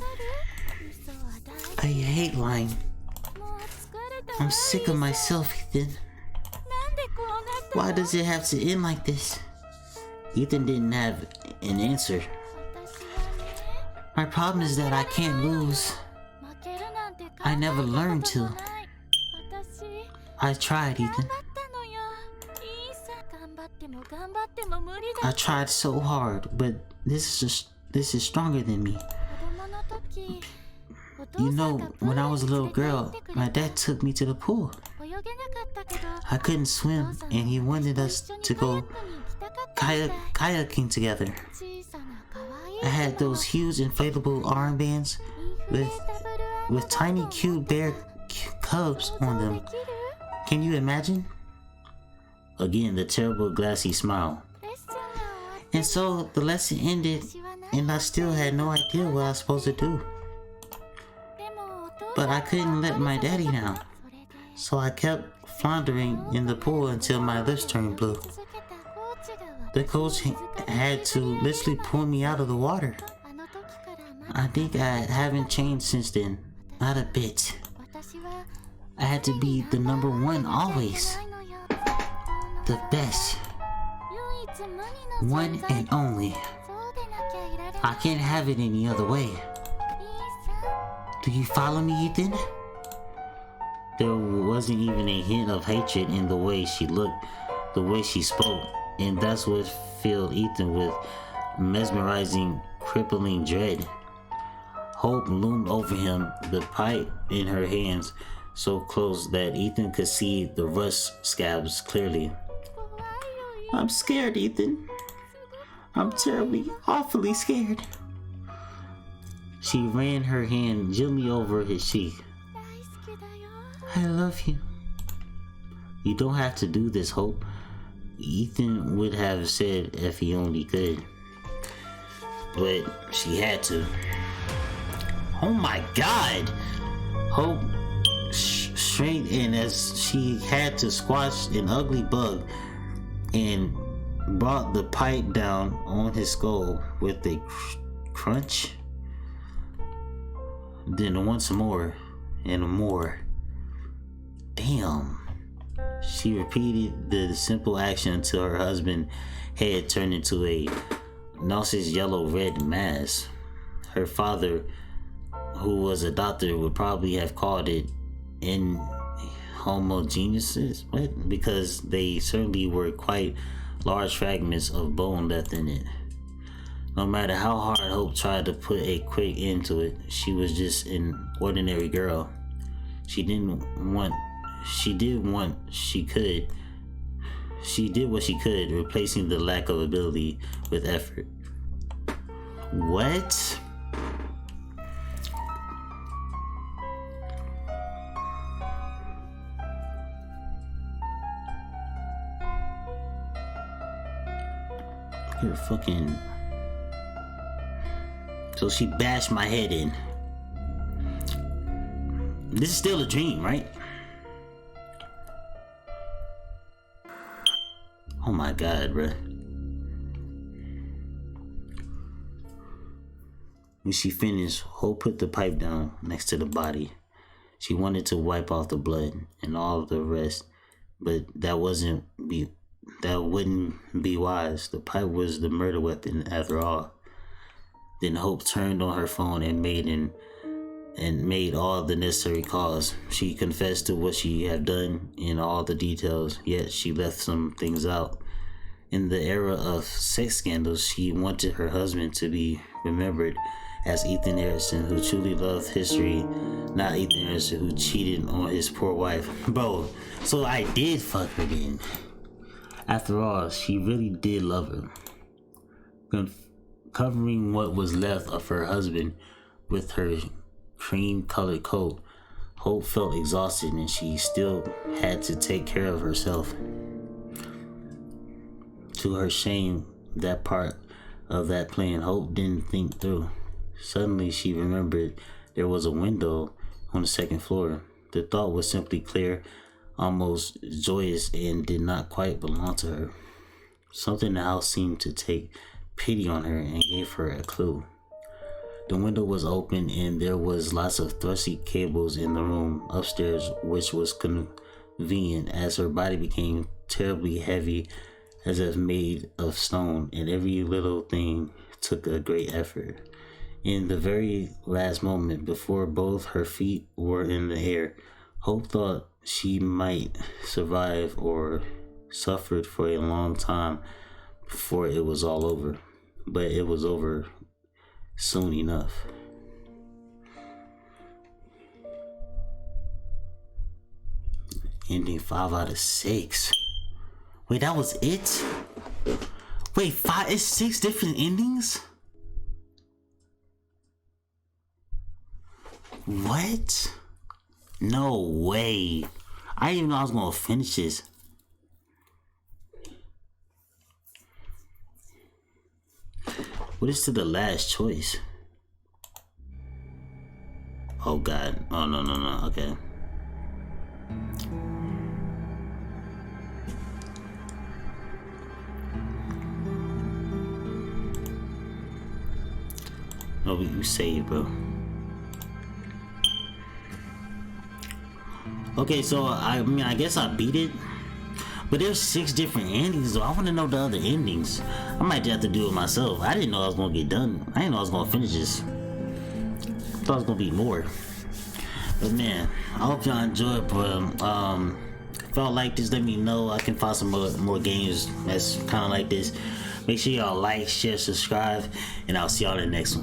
I hate lying. I'm sick of myself, Ethan. Why does it have to end like this? Ethan didn't have an answer. My problem is that I can't lose. I never learned to. I tried, Ethan. I tried so hard, but this is stronger than me. You know, when I was a little girl, my dad took me to the pool. I couldn't swim, and he wanted us to go kayaking together. I had those huge inflatable armbands with tiny cute bear cubs on them. Can you imagine? Again, the terrible glassy smile. And so the lesson ended, and I still had no idea what I was supposed to do. But I couldn't let my daddy down, so I kept floundering in the pool until my lips turned blue. The coach had to literally pull me out of the water. I think I haven't changed since then, not a bit. I had to be the number one always. The best. One and only. I can't have it any other way. Do you follow me, Ethan? There wasn't even a hint of hatred in the way she looked, the way she spoke, and that's what filled Ethan with mesmerizing, crippling dread. Hope loomed over him, the pipe in her hands so close that Ethan could see the rust scabs clearly. I'm scared, Ethan. I'm terribly, awfully scared. She ran her hand gently over his cheek. I love you. You don't have to do this, Hope. Ethan would have said if he only could. But she had to. Oh my God! Hope shrank in as she had to squash an ugly bug and brought the pipe down on his skull with a crunch. Then once more and more. Damn. She repeated the simple action until her husband's head turned into a nauseous yellow-red mass. Her father, who was a doctor, would probably have called it inhomogeneous, because they certainly were quite large fragments of bone left in it. No matter how hard Hope tried to put a quick end to it, she was just an ordinary girl. She did what she could, replacing the lack of ability with effort. What? You're fucking... So she bashed my head in. This is still a dream, right? Oh my God, bruh. When she finished, Hope put the pipe down next to the body. She wanted to wipe off the blood and all of the rest, but that wouldn't be wise. The pipe was the murder weapon after all. Then Hope turned on her phone and made all the necessary calls. She confessed to what she had done in all the details, yet she left some things out. In the era of sex scandals, she wanted her husband to be remembered as Ethan Harrison, who truly loved history, not Ethan Harrison, who cheated on his poor wife. Bro, so I did fuck her then. After all, she really did love her. Covering what was left of her husband with her cream-colored coat, Hope felt exhausted and she still had to take care of herself. To her shame, that part of that plan Hope didn't think through. Suddenly she remembered there was a window on the second floor. The thought was simply clear, almost joyous, and did not quite belong to her. Something in the house seemed to take pity on her and gave her a clue. The window was open and there was lots of thrusty cables in the room upstairs, which was convenient as her body became terribly heavy as if made of stone, and every little thing took a great effort. In the very last moment before both her feet were in the air, Hope thought she might survive or suffered for a long time before it was all over. But it was over soon enough. Ending 5 out of 6. Wait, that was it? Wait, 5? It's 6 different endings? What? No way. I didn't even know I was gonna finish this. What is to the last choice? Oh God. Oh no. Okay. No, you saved, bro. Okay, so I mean, I guess I beat it. But there's 6 different endings, so I want to know the other endings. I might just have to do it myself. I didn't know I was going to get done. I didn't know I was going to finish this. I thought it was going to be more. But man, I hope y'all enjoyed, bro. If y'all like this, let me know. I can find some more games that's kind of like this. Make sure y'all like, share, subscribe, and I'll see y'all in the next one.